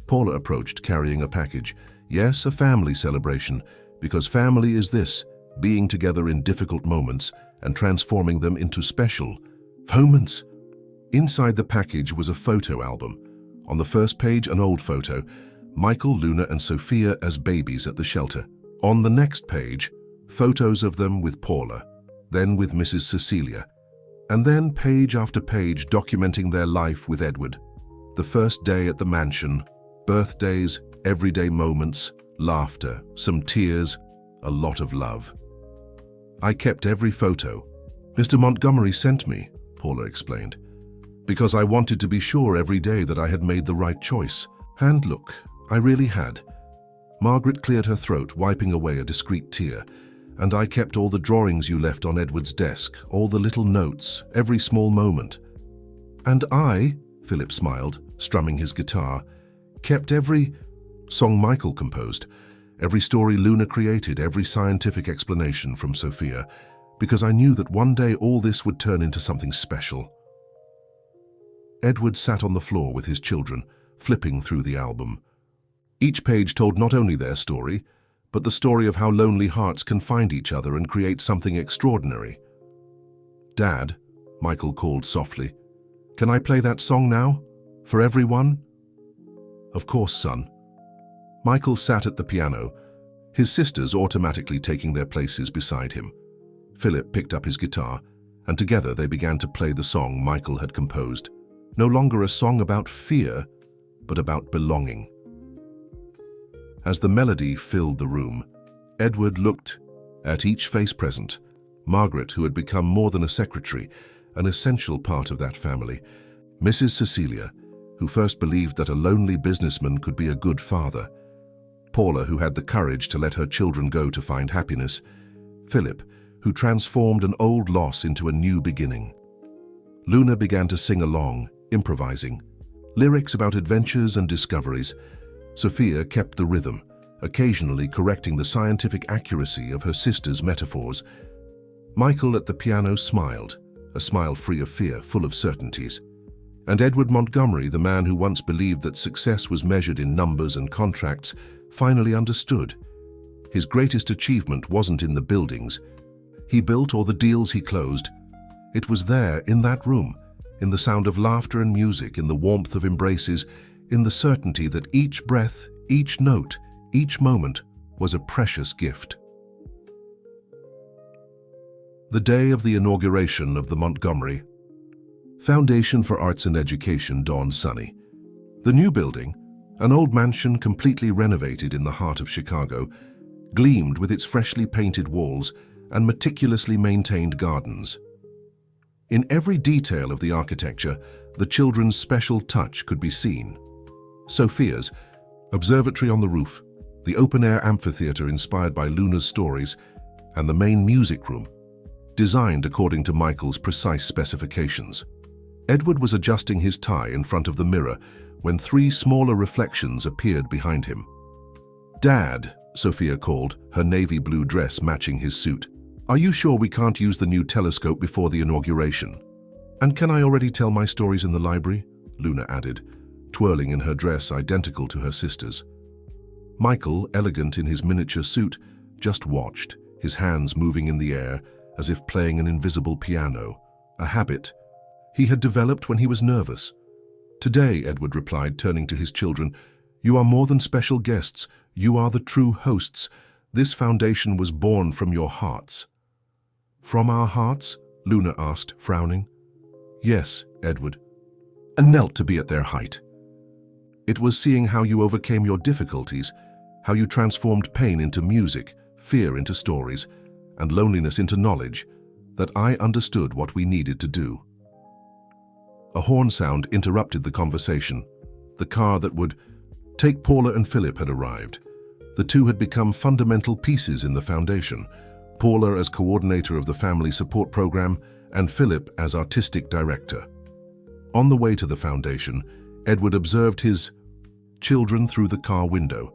Paula approached, carrying a package. Yes, a family celebration, because family is this, being together in difficult moments and transforming them into special moments. Inside the package was a photo album. On the first page, an old photo, Michael, Luna, and Sophia as babies at the shelter. On the next page, photos of them with Paula, then with Mrs. Cecilia, and then page after page documenting their life with Edward. The first day at the mansion, birthdays, everyday moments, laughter, some tears, a lot of love. I kept every photo. Mr. Montgomery sent me, Paula explained, because I wanted to be sure every day that I had made the right choice. And look, I really had. Margaret cleared her throat, wiping away a discreet tear. And I kept all the drawings you left on Edward's desk, all the little notes, every small moment. And I, Philip smiled, strumming his guitar, kept every song Michael composed, every story Luna created, every scientific explanation from Sophia, because I knew that one day all this would turn into something special. Edward sat on the floor with his children, flipping through the album. Each page told not only their story, but the story of how lonely hearts can find each other and create something extraordinary. "Dad," Michael called softly, "can I play that song now? For everyone?" "Of course, son." Michael sat at the piano, his sisters automatically taking their places beside him. Philip picked up his guitar, and together they began to play the song Michael had composed. No longer a song about fear, but about belonging. As the melody filled the room, Edward looked at each face present. Margaret, who had become more than a secretary, an essential part of that family. Mrs. Cecilia, who first believed that a lonely businessman could be a good father. Paula, who had the courage to let her children go to find happiness. Philip, who transformed an old loss into a new beginning. Luna began to sing along, improvising. Lyrics about adventures and discoveries. Sophia kept the rhythm, occasionally correcting the scientific accuracy of her sister's metaphors. Michael at the piano smiled, a smile free of fear, full of certainties. And Edward Montgomery, the man who once believed that success was measured in numbers and contracts, finally understood. His greatest achievement wasn't in the buildings he built or the deals he closed. It was there, in that room, in the sound of laughter and music, in the warmth of embraces, in the certainty that each breath, each note, each moment was a precious gift. The day of the inauguration of the Montgomery Foundation for Arts and Education dawned sunny. The new building, an old mansion completely renovated in the heart of Chicago, gleamed with its freshly painted walls and meticulously maintained gardens. In every detail of the architecture, the children's special touch could be seen. Sophia's observatory on the roof, the open-air amphitheater inspired by Luna's stories, and the main music room, designed according to Michael's precise specifications. Edward was adjusting his tie in front of the mirror when three smaller reflections appeared behind him. "Dad," Sophia called, her navy blue dress matching his suit. "Are you sure we can't use the new telescope before the inauguration? And can I already tell my stories in the library?" Luna added, twirling in her dress identical to her sister's. Michael, elegant in his miniature suit, just watched, his hands moving in the air as if playing an invisible piano, a habit he had developed when he was nervous. "Today," Edward replied, turning to his children, "you are more than special guests. You are the true hosts. This foundation was born from your hearts." "From our hearts?" Luna asked, frowning. "Yes, Edward," and knelt to be at their height. "It was seeing how you overcame your difficulties, how you transformed pain into music, fear into stories, and loneliness into knowledge, that I understood what we needed to do." A horn sound interrupted the conversation. The car that would take Paula and Philip had arrived. The two had become fundamental pieces in the foundation, Paula as coordinator of the family support program and Philip as artistic director. On the way to the foundation, Edward observed his children through the car window.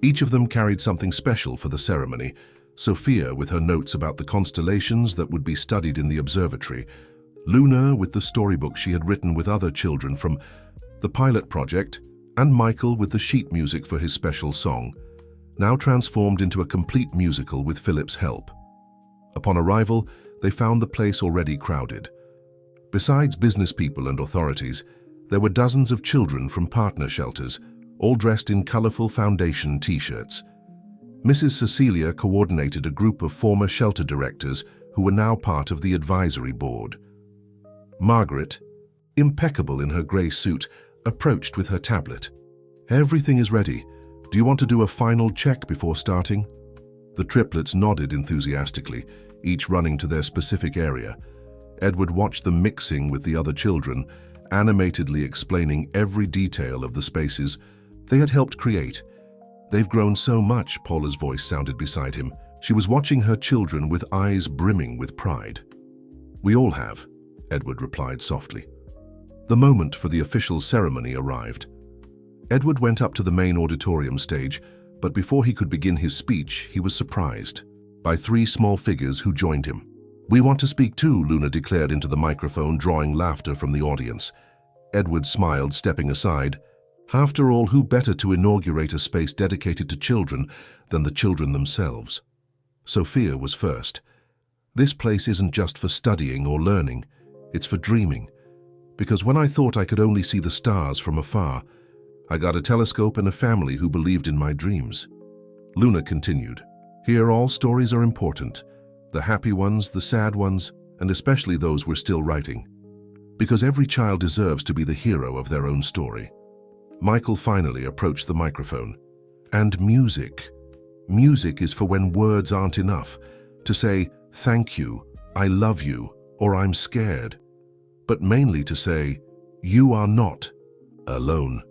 Each of them carried something special for the ceremony. Sophia with her notes about the constellations that would be studied in the observatory, Luna with the storybook she had written with other children from the pilot project, and Michael with the sheet music for his special song, now transformed into a complete musical with Philip's help. Upon arrival, they found the place already crowded. Besides business people and authorities, there were dozens of children from partner shelters, all dressed in colorful foundation t-shirts. Mrs. Cecilia coordinated a group of former shelter directors who were now part of the advisory board. Margaret, impeccable in her gray suit, approached with her tablet. "Everything is ready. Do you want to do a final check before starting?" The triplets nodded enthusiastically, each running to their specific area. Edward watched them mixing with the other children, animatedly explaining every detail of the spaces they had helped create. "They've grown so much," Paula's voice sounded beside him. She was watching her children with eyes brimming with pride. "We all have," Edward replied softly. The moment for the official ceremony arrived. Edward went up to the main auditorium stage, but before he could begin his speech, he was surprised by three small figures who joined him. "We want to speak too," Luna declared into the microphone, drawing laughter from the audience. Edward smiled, stepping aside. After all, who better to inaugurate a space dedicated to children than the children themselves? Sophia was first. "This place isn't just for studying or learning, it's for dreaming. Because when I thought I could only see the stars from afar, I got a telescope and a family who believed in my dreams." Luna continued, "Here all stories are important, the happy ones, the sad ones, and especially those we're still writing. Because every child deserves to be the hero of their own story." Michael finally approached the microphone. "And music. Music is for when words aren't enough, to say, 'Thank you, I love you,' or 'I'm scared.' But mainly to say, 'You are not alone.'"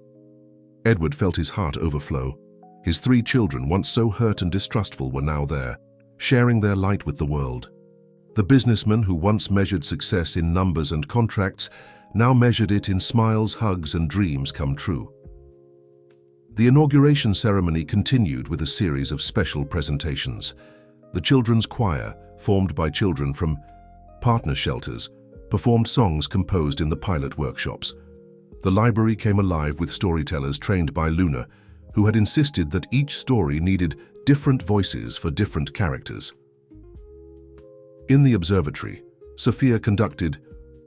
Edward felt his heart overflow. His three children, once so hurt and distrustful, were now there, sharing their light with the world. The businessman who once measured success in numbers and contracts now measured it in smiles, hugs, and dreams come true. The inauguration ceremony continued with a series of special presentations. The children's choir, formed by children from partner shelters, performed songs composed in the pilot workshops. The library came alive with storytellers trained by Luna, who had insisted that each story needed different voices for different characters. In the observatory, Sophia conducted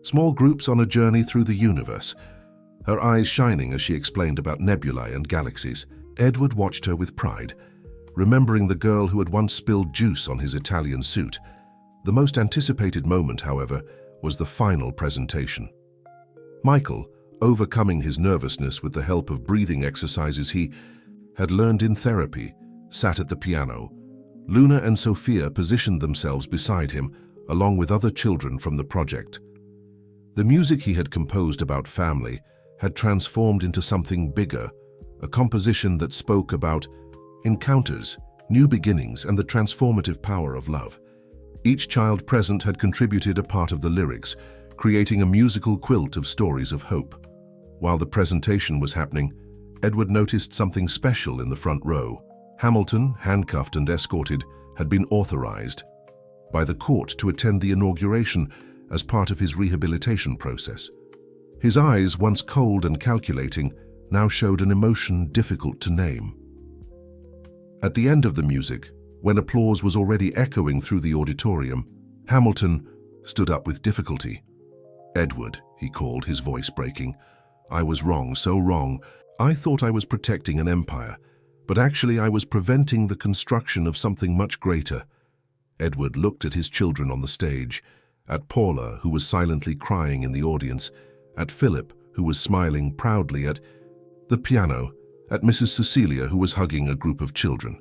small groups on a journey through the universe, her eyes shining as she explained about nebulae and galaxies. Edward watched her with pride, remembering the girl who had once spilled juice on his Italian suit. The most anticipated moment, however, was the final presentation. Michael, overcoming his nervousness with the help of breathing exercises he had learned in therapy, sat at the piano. Luna and Sophia positioned themselves beside him, along with other children from the project. The music he had composed about family had transformed into something bigger, a composition that spoke about encounters, new beginnings, and the transformative power of love. Each child present had contributed a part of the lyrics, creating a musical quilt of stories of hope. While the presentation was happening, Edward noticed something special in the front row. Hamilton, handcuffed and escorted, had been authorized by the court to attend the inauguration as part of his rehabilitation process. His eyes, once cold and calculating, now showed an emotion difficult to name. At the end of the music, when applause was already echoing through the auditorium, Hamilton stood up with difficulty. "Edward," he called, his voice breaking, "I was wrong, so wrong. I thought I was protecting an empire, but actually I was preventing the construction of something much greater." Edward looked at his children on the stage, at Paula, who was silently crying in the audience, at Philip, who was smiling proudly, at the piano, at Mrs. Cecilia, who was hugging a group of children.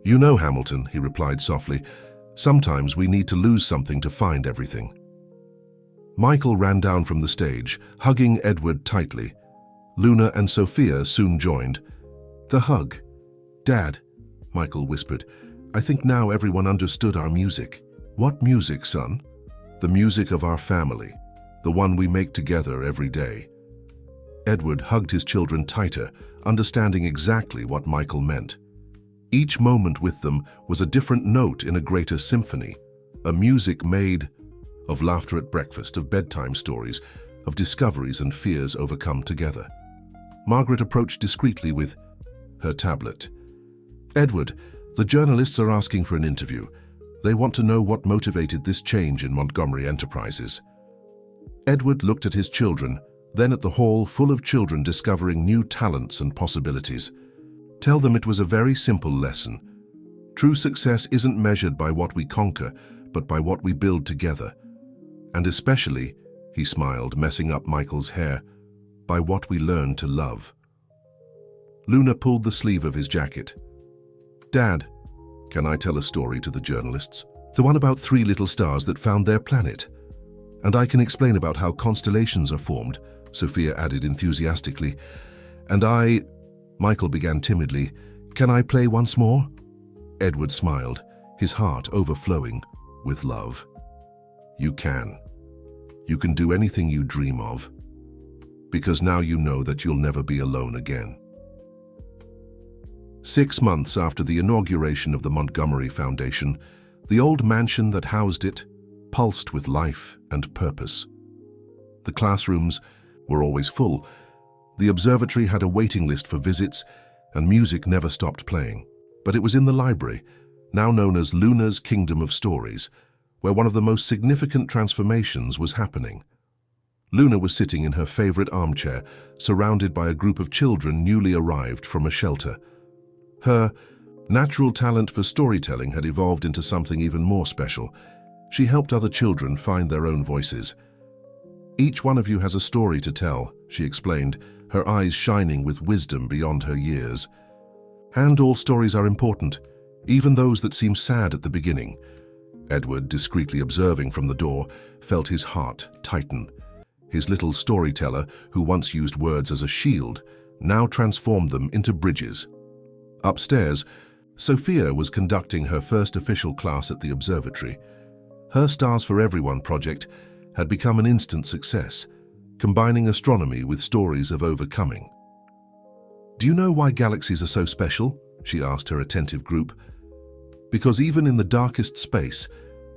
"You know, Hamilton," he replied softly, "sometimes we need to lose something to find everything." Michael ran down from the stage, hugging Edward tightly. Luna and Sophia soon joined. "The hug. Dad," Michael whispered, "I think now everyone understood our music." "What music, son?" "The music of our family, the one we make together every day." Edward hugged his children tighter, understanding exactly what Michael meant. Each moment with them was a different note in a greater symphony, a music made of laughter at breakfast, of bedtime stories, of discoveries and fears overcome together. Margaret approached discreetly with her tablet. "Edward, the journalists are asking for an interview. They want to know what motivated this change in Montgomery Enterprises." Edward looked at his children, then at the hall full of children discovering new talents and possibilities. "Tell them it was a very simple lesson. True success isn't measured by what we conquer, but by what we build together. And especially," he smiled, messing up Michael's hair, "by what we learn to love." Luna pulled the sleeve of his jacket. "Dad, can I tell a story to the journalists? The one about three little stars that found their planet. And I can explain about how constellations are formed," Sophia added enthusiastically. "And Michael began timidly. "Can I play once more?" Edward smiled, his heart overflowing with love. "You can. You can do anything you dream of. Because now you know that you'll never be alone again." 6 months after the inauguration of the Montgomery Foundation, the old mansion that housed it pulsed with life and purpose. The classrooms were always full. The observatory had a waiting list for visits, and music never stopped playing. But it was in the library, now known as Luna's Kingdom of Stories, where one of the most significant transformations was happening. Luna was sitting in her favorite armchair, surrounded by a group of children newly arrived from a shelter. Her natural talent for storytelling had evolved into something even more special. She helped other children find their own voices. "Each one of you has a story to tell," she explained, her eyes shining with wisdom beyond her years. "And all stories are important, even those that seem sad at the beginning." Edward, discreetly observing from the door, felt his heart tighten. His little storyteller, who once used words as a shield, now transformed them into bridges. Upstairs, Sophia was conducting her first official class at the observatory. Her Stars for Everyone project had become an instant success, combining astronomy with stories of overcoming. "Do you know why galaxies are so special?" she asked her attentive group. "Because even in the darkest space,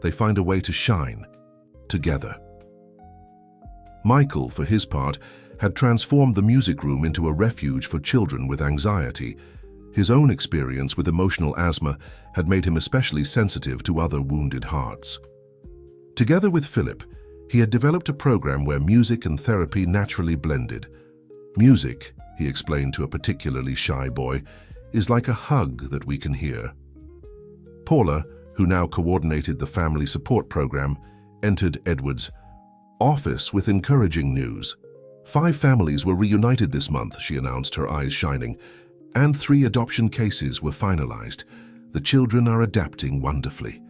they find a way to shine, together." Michael, for his part, had transformed the music room into a refuge for children with anxiety. His own experience with emotional asthma had made him especially sensitive to other wounded hearts. Together with Philip, he had developed a program where music and therapy naturally blended. "Music," he explained to a particularly shy boy, "is like a hug that we can hear." Paula, who now coordinated the family support program, entered Edward's office with encouraging news. 5 families were reunited this month, she announced, her eyes shining, and 3 adoption cases were finalized. "The children are adapting wonderfully."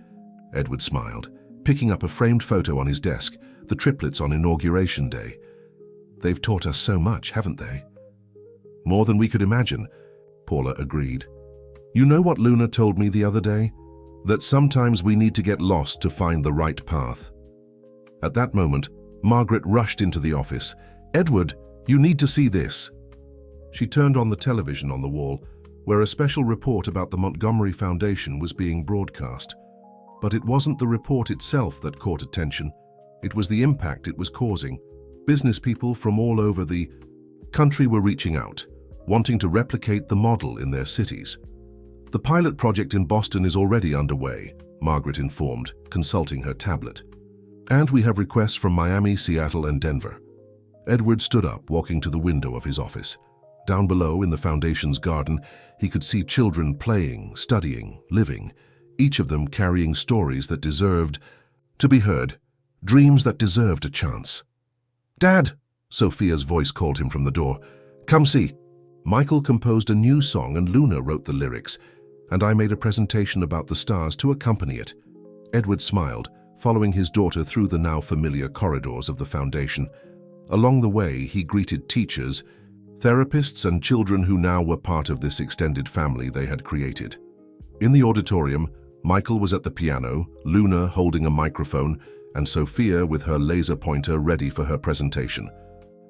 Edward smiled, picking up a framed photo on his desk, the triplets on Inauguration Day. "They've taught us so much, haven't they?" "More than we could imagine," Paula agreed. "You know what Luna told me the other day? That sometimes we need to get lost to find the right path." At that moment, Margaret rushed into the office. "Edward, you need to see this." She turned on the television on the wall, where a special report about the Montgomery Foundation was being broadcast. But it wasn't the report itself that caught attention. It was the impact it was causing. Business people from all over the country were reaching out, wanting to replicate the model in their cities. "The pilot project in Boston is already underway," Margaret informed, consulting her tablet. "And we have requests from Miami, Seattle, and Denver." Edward stood up, walking to the window of his office. Down below, in the Foundation's garden, he could see children playing, studying, living, each of them carrying stories that deserved to be heard, dreams that deserved a chance. "Dad!" Sophia's voice called him from the door. "Come see." Michael composed a new song and Luna wrote the lyrics, and I made a presentation about the stars to accompany it. Edward smiled, following his daughter through the now familiar corridors of the Foundation. Along the way, he greeted teachers, therapists, and children who now were part of this extended family they had created. In the auditorium, Michael was at the piano, Luna holding a microphone, and Sophia with her laser pointer ready for her presentation.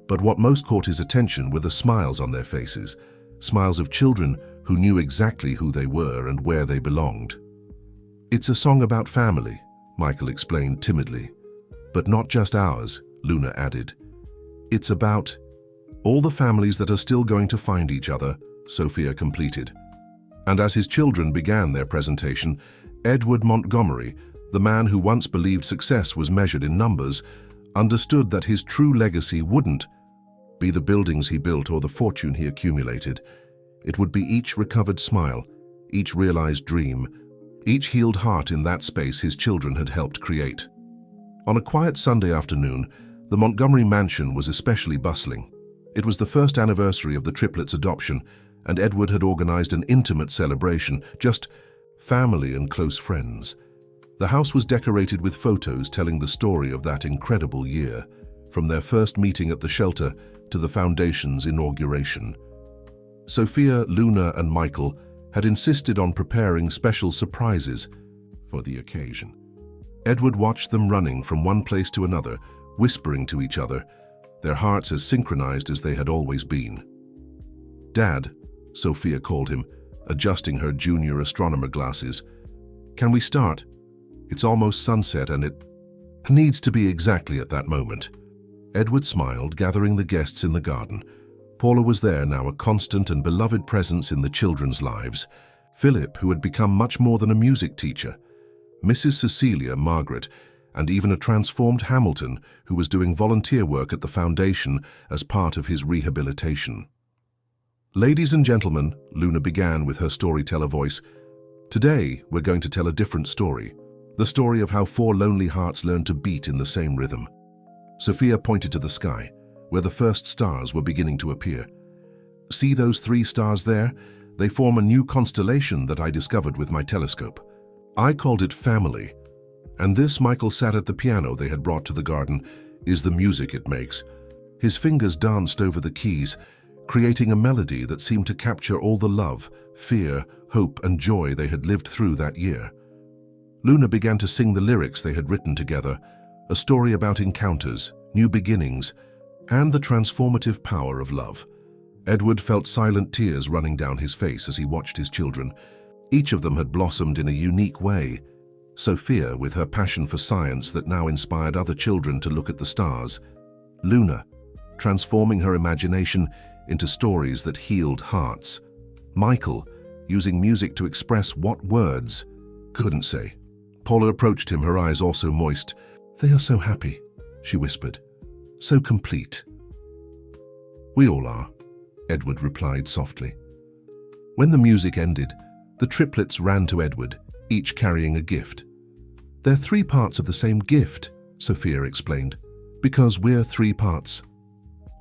But what most caught his attention were the smiles on their faces, smiles of children who knew exactly who they were and where they belonged. "It's a song about family," Michael explained timidly. "But not just ours," Luna added. "It's about all the families that are still going to find each other," Sophia completed. And as his children began their presentation, Edward Montgomery, the man who once believed success was measured in numbers, understood that his true legacy wouldn't be the buildings he built or the fortune he accumulated. It would be each recovered smile, each realized dream, each healed heart in that space his children had helped create. On a quiet Sunday afternoon, the Montgomery mansion was especially bustling. It was the first anniversary of the triplets' adoption, and Edward had organized an intimate celebration, just family and close friends. The house was decorated with photos telling the story of that incredible year, from their first meeting at the shelter to the Foundation's inauguration. Sophia, Luna, and Michael had insisted on preparing special surprises for the occasion. Edward watched them running from one place to another, whispering to each other, their hearts as synchronized as they had always been. "Dad," Sophia called him, adjusting her junior astronomer glasses. "Can we start? It's almost sunset and it needs to be exactly at that moment." Edward smiled, gathering the guests in the garden. Paula was there now, a constant and beloved presence in the children's lives. Philip, who had become much more than a music teacher. Mrs. Cecilia, Margaret, and even a transformed Hamilton, who was doing volunteer work at the foundation as part of his rehabilitation. "Ladies and gentlemen," Luna began with her storyteller voice, "today we're going to tell a different story. The story of how 4 lonely hearts learned to beat in the same rhythm." Sophia pointed to the sky, where the first stars were beginning to appear. "See those 3 stars there? They form a new constellation that I discovered with my telescope. I called it family. And this," Michael sat at the piano they had brought to the garden, "is the music it makes." His fingers danced over the keys, creating a melody that seemed to capture all the love, fear, hope, and joy they had lived through that year. Luna began to sing the lyrics they had written together, a story about encounters, new beginnings, and the transformative power of love. Edward felt silent tears running down his face as he watched his children. Each of them had blossomed in a unique way. Sophia, with her passion for science that now inspired other children to look at the stars. Luna, transforming her imagination into stories that healed hearts. Michael, using music to express what words couldn't say. Paula approached him, her eyes also moist. "They are so happy," she whispered. "So complete." "We all are," Edward replied softly. When the music ended, the triplets ran to Edward, each carrying a gift. "They're 3 parts of the same gift," Sophia explained, "because we're 3 parts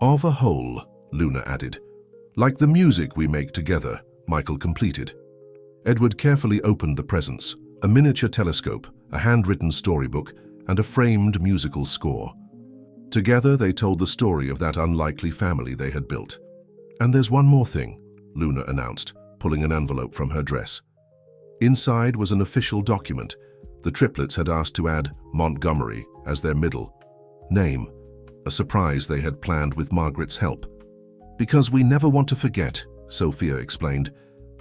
of a whole," Luna added. "Like the music we make together," Michael completed. Edward carefully opened the presents, a miniature telescope, a handwritten storybook, and a framed musical score. Together they told the story of that unlikely family they had built. "And there's one more thing," Luna announced, pulling an envelope from her dress. Inside was an official document. The triplets had asked to add Montgomery as their middle name, a surprise they had planned with Margaret's help. "Because we never want to forget," Sophia explained,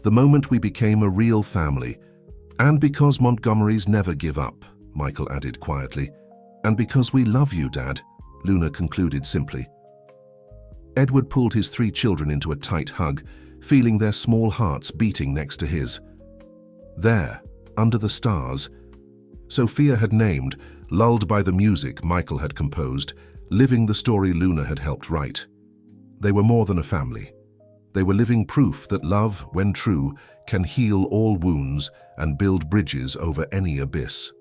"the moment we became a real family. And because Montgomerys never give up," Michael added quietly. "And because we love you, Dad," Luna concluded simply. Edward pulled his 3 children into a tight hug, feeling their small hearts beating next to his. There, under the stars, Sophia had named, lulled by the music Michael had composed, living the story Luna had helped write. They were more than a family. They were living proof that love, when true, can heal all wounds and build bridges over any abyss.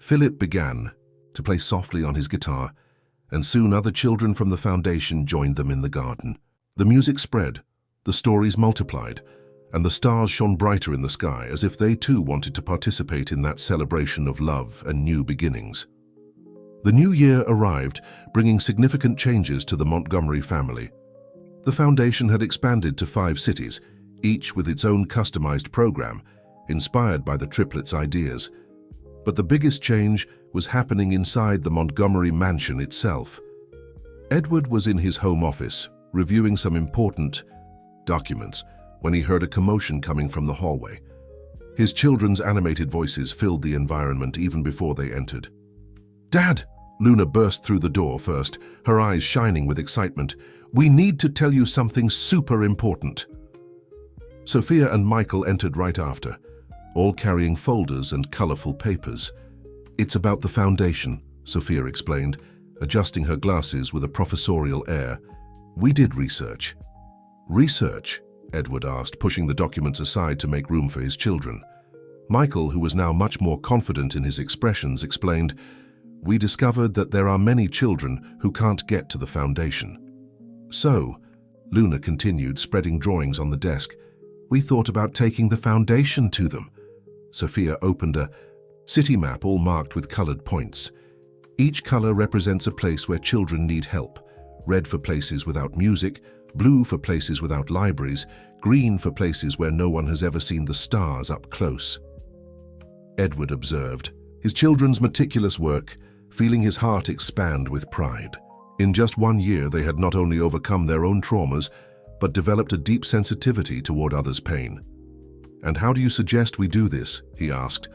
Philip began to play softly on his guitar, and soon other children from the foundation joined them in the garden. The music spread, the stories multiplied, and the stars shone brighter in the sky as if they too wanted to participate in that celebration of love and new beginnings. The new year arrived, bringing significant changes to the Montgomery family. The foundation had expanded to 5 cities, each with its own customized program, inspired by the triplets' ideas. But the biggest change was happening inside the Montgomery mansion itself. Edward was in his home office, reviewing some important documents, when he heard a commotion coming from the hallway. His children's animated voices filled the environment even before they entered. "Dad!" Luna burst through the door first, her eyes shining with excitement. "We need to tell you something super important." Sophia and Michael entered right after, all carrying folders and colorful papers. "It's about the foundation," Sophia explained, adjusting her glasses with a professorial air. "We did research." "Research?" Edward asked, pushing the documents aside to make room for his children. Michael, who was now much more confident in his expressions, explained, "We discovered that there are many children who can't get to the foundation. So," Luna continued, spreading drawings on the desk, "we thought about taking the foundation to them." Sophia opened a city map all marked with colored points. Each color represents a place where children need help. Red for places without music, blue for places without libraries, green for places where no one has ever seen the stars up close. Edward observed his children's meticulous work, feeling his heart expand with pride. In just 1 year, they had not only overcome their own traumas, but developed a deep sensitivity toward others' pain. "And how do you suggest we do this?" he asked,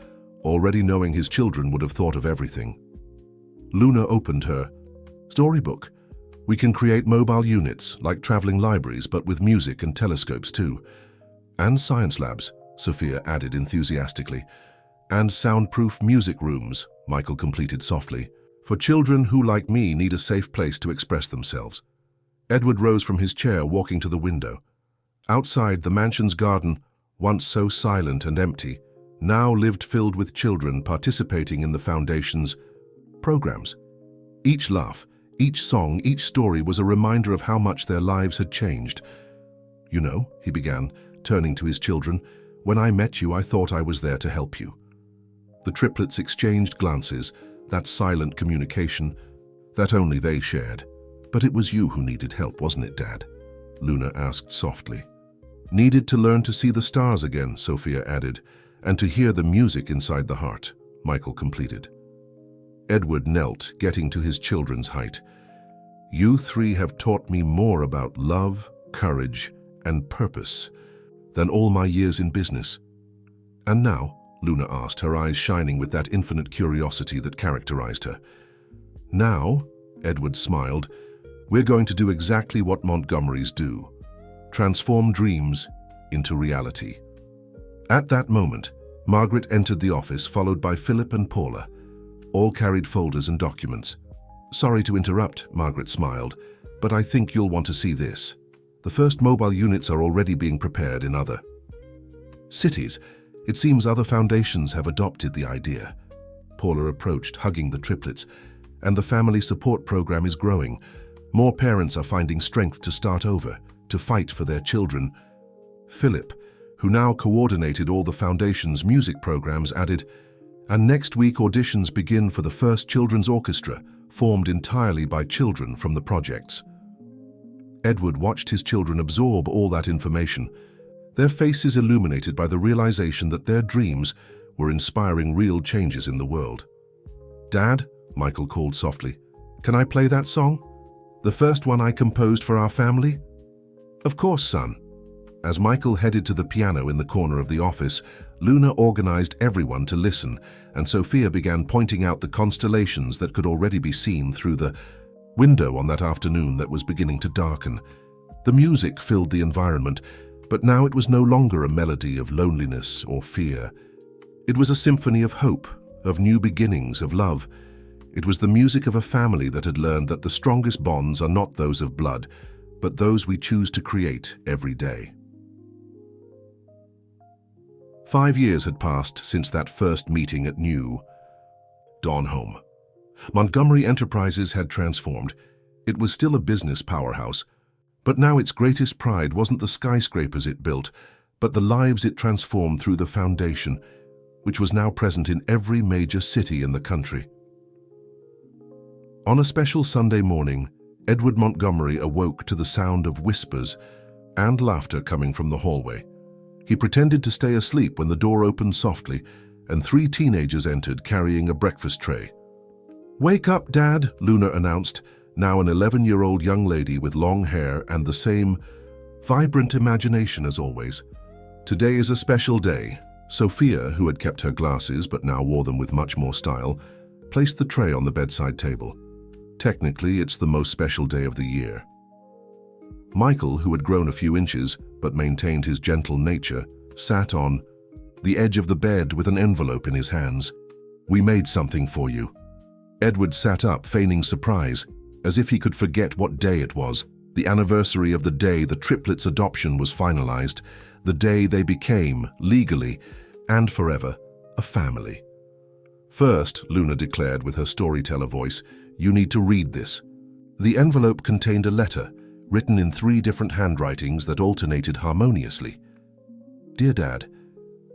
already knowing his children would have thought of everything. Luna opened her storybook. "We can create mobile units, like traveling libraries, but with music and telescopes too. And science labs," Sophia added enthusiastically. "And soundproof music rooms," Michael completed softly, "for children who, like me, need a safe place to express themselves." Edward rose from his chair, walking to the window. Outside, the mansion's garden, once so silent and empty, now lived filled with children participating in the Foundation's programs. Each laugh, each song, each story was a reminder of how much their lives had changed. "You know," he began, turning to his children, "when I met you, I thought I was there to help you." The triplets exchanged glances, that silent communication that only they shared. "But it was you who needed help, wasn't it, Dad?" Luna asked softly. "Needed to learn to see the stars again," Sophia added, "and to hear the music inside the heart," Michael completed. Edward knelt, getting to his children's height. "You three have taught me more about love, courage, and purpose than all my years in business." "And now?" Luna asked, her eyes shining with that infinite curiosity that characterized her. "Now," Edward smiled, "we're going to do exactly what Montgomerys do. Transform dreams into reality." At that moment, Margaret entered the office, followed by Philip and Paula. All carried folders and documents. "Sorry to interrupt," Margaret smiled, "but I think you'll want to see this. The first mobile units are already being prepared in other cities. It seems other foundations have adopted the idea." Paula approached, hugging the triplets. "And the family support program is growing. More parents are finding strength to start over, to fight for their children." Philip, who now coordinated all the foundation's music programs, added, "And next week auditions begin for the first children's orchestra, formed entirely by children from the projects." Edward watched his children absorb all that information, their faces illuminated by the realization that their dreams were inspiring real changes in the world. "Dad," Michael called softly, "can I play that song? The first one I composed for our family?" "Of course, son." As Michael headed to the piano in the corner of the office, Luna organized everyone to listen, and Sophia began pointing out the constellations that could already be seen through the window on that afternoon that was beginning to darken. The music filled the environment, but now it was no longer a melody of loneliness or fear. It was a symphony of hope, of new beginnings, of love. It was the music of a family that had learned that the strongest bonds are not those of blood, but those we choose to create every day. 5 years had passed since that first meeting at New Dawn Home. Montgomery Enterprises had transformed. It was still a business powerhouse, but now its greatest pride wasn't the skyscrapers it built, but the lives it transformed through the foundation, which was now present in every major city in the country. On a special Sunday morning, Edward Montgomery awoke to the sound of whispers and laughter coming from the hallway. He pretended to stay asleep when the door opened softly, and 3 teenagers entered carrying a breakfast tray. "Wake up, Dad," Luna announced, now an 11-year-old young lady with long hair and the same vibrant imagination as always. "Today is a special day." Sophia, who had kept her glasses but now wore them with much more style, placed the tray on the bedside table. "Technically, it's the most special day of the year." Michael, who had grown a few inches but maintained his gentle nature, sat on the edge of the bed with an envelope in his hands. "We made something for you." Edward sat up, feigning surprise, as if he could forget what day it was, the anniversary of the day the triplets' adoption was finalized, the day they became, legally and forever, a family. "First," Luna declared with her storyteller voice, "you need to read this." The envelope contained a letter, written in 3 different handwritings that alternated harmoniously. "Dear Dad,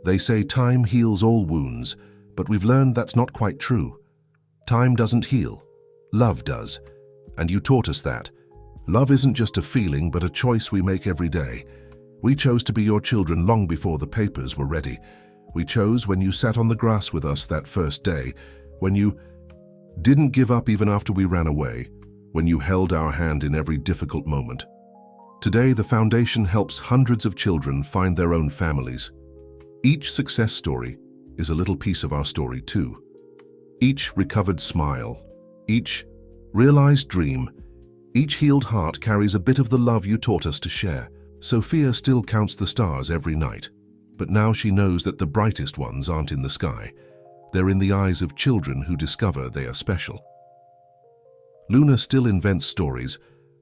they say time heals all wounds, but we've learned that's not quite true. Time doesn't heal. Love does. And you taught us that. Love isn't just a feeling, but a choice we make every day. We chose to be your children long before the papers were ready. We chose when you sat on the grass with us that first day, when you didn't give up even after we ran away, when you held our hand in every difficult moment. Today, the foundation helps hundreds of children find their own families. Each success story is a little piece of our story too. Each recovered smile, each realized dream, each healed heart carries a bit of the love you taught us to share. Sophia still counts the stars every night, but now she knows that the brightest ones aren't in the sky. They're in the eyes of children who discover they are special. Luna still invents stories,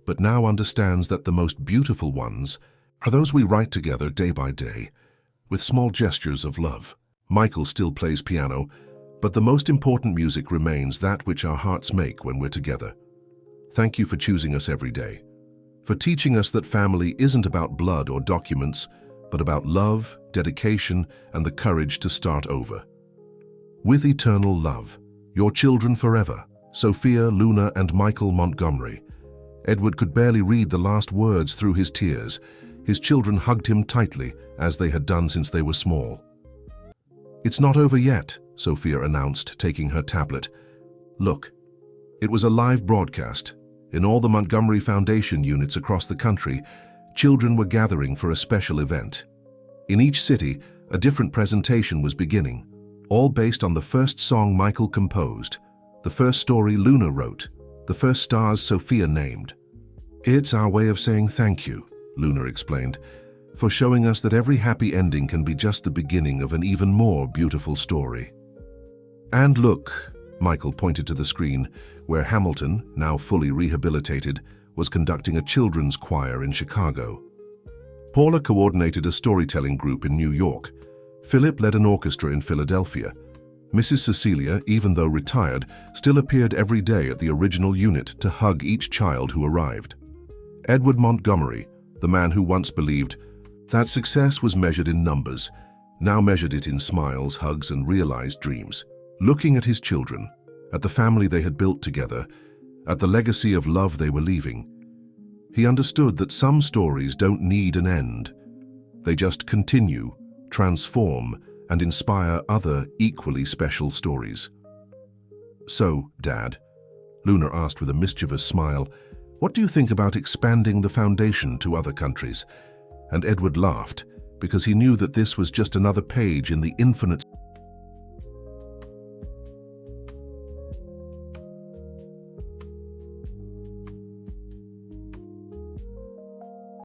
but now understands that the most beautiful ones are those we write together day by day, with small gestures of love. Michael still plays piano, but the most important music remains that which our hearts make when we're together. Thank you for choosing us every day, for teaching us that family isn't about blood or documents, but about love, dedication, and the courage to start over. With eternal love, your children forever, Sophia, Luna, and Michael Montgomery. Edward could barely read the last words through his tears. His children hugged him tightly, as they had done since they were small. "It's not over yet," Sophia announced, taking her tablet. "Look." It was a live broadcast. In all the Montgomery Foundation units across the country, children were gathering for a special event. In each city, a different presentation was beginning, all based on the first song Michael composed, the first story Luna wrote, the first stars Sophia named. "It's our way of saying thank you," Luna explained, "for showing us that every happy ending can be just the beginning of an even more beautiful story." "And look," Michael pointed to the screen, where Hamilton, now fully rehabilitated, was conducting a children's choir in Chicago. Paula coordinated a storytelling group in New York. Philip led an orchestra in Philadelphia. Mrs. Cecilia, even though retired, still appeared every day at the original unit to hug each child who arrived. Edward Montgomery, the man who once believed that success was measured in numbers, now measured it in smiles, hugs, and realized dreams. Looking at his children, at the family they had built together, at the legacy of love they were leaving, he understood that some stories don't need an end. They just continue, transform, and inspire other equally special stories. "So, Dad," Luna asked with a mischievous smile, "what do you think about expanding the foundation to other countries?" And Edward laughed, because he knew that this was just another page in the infinite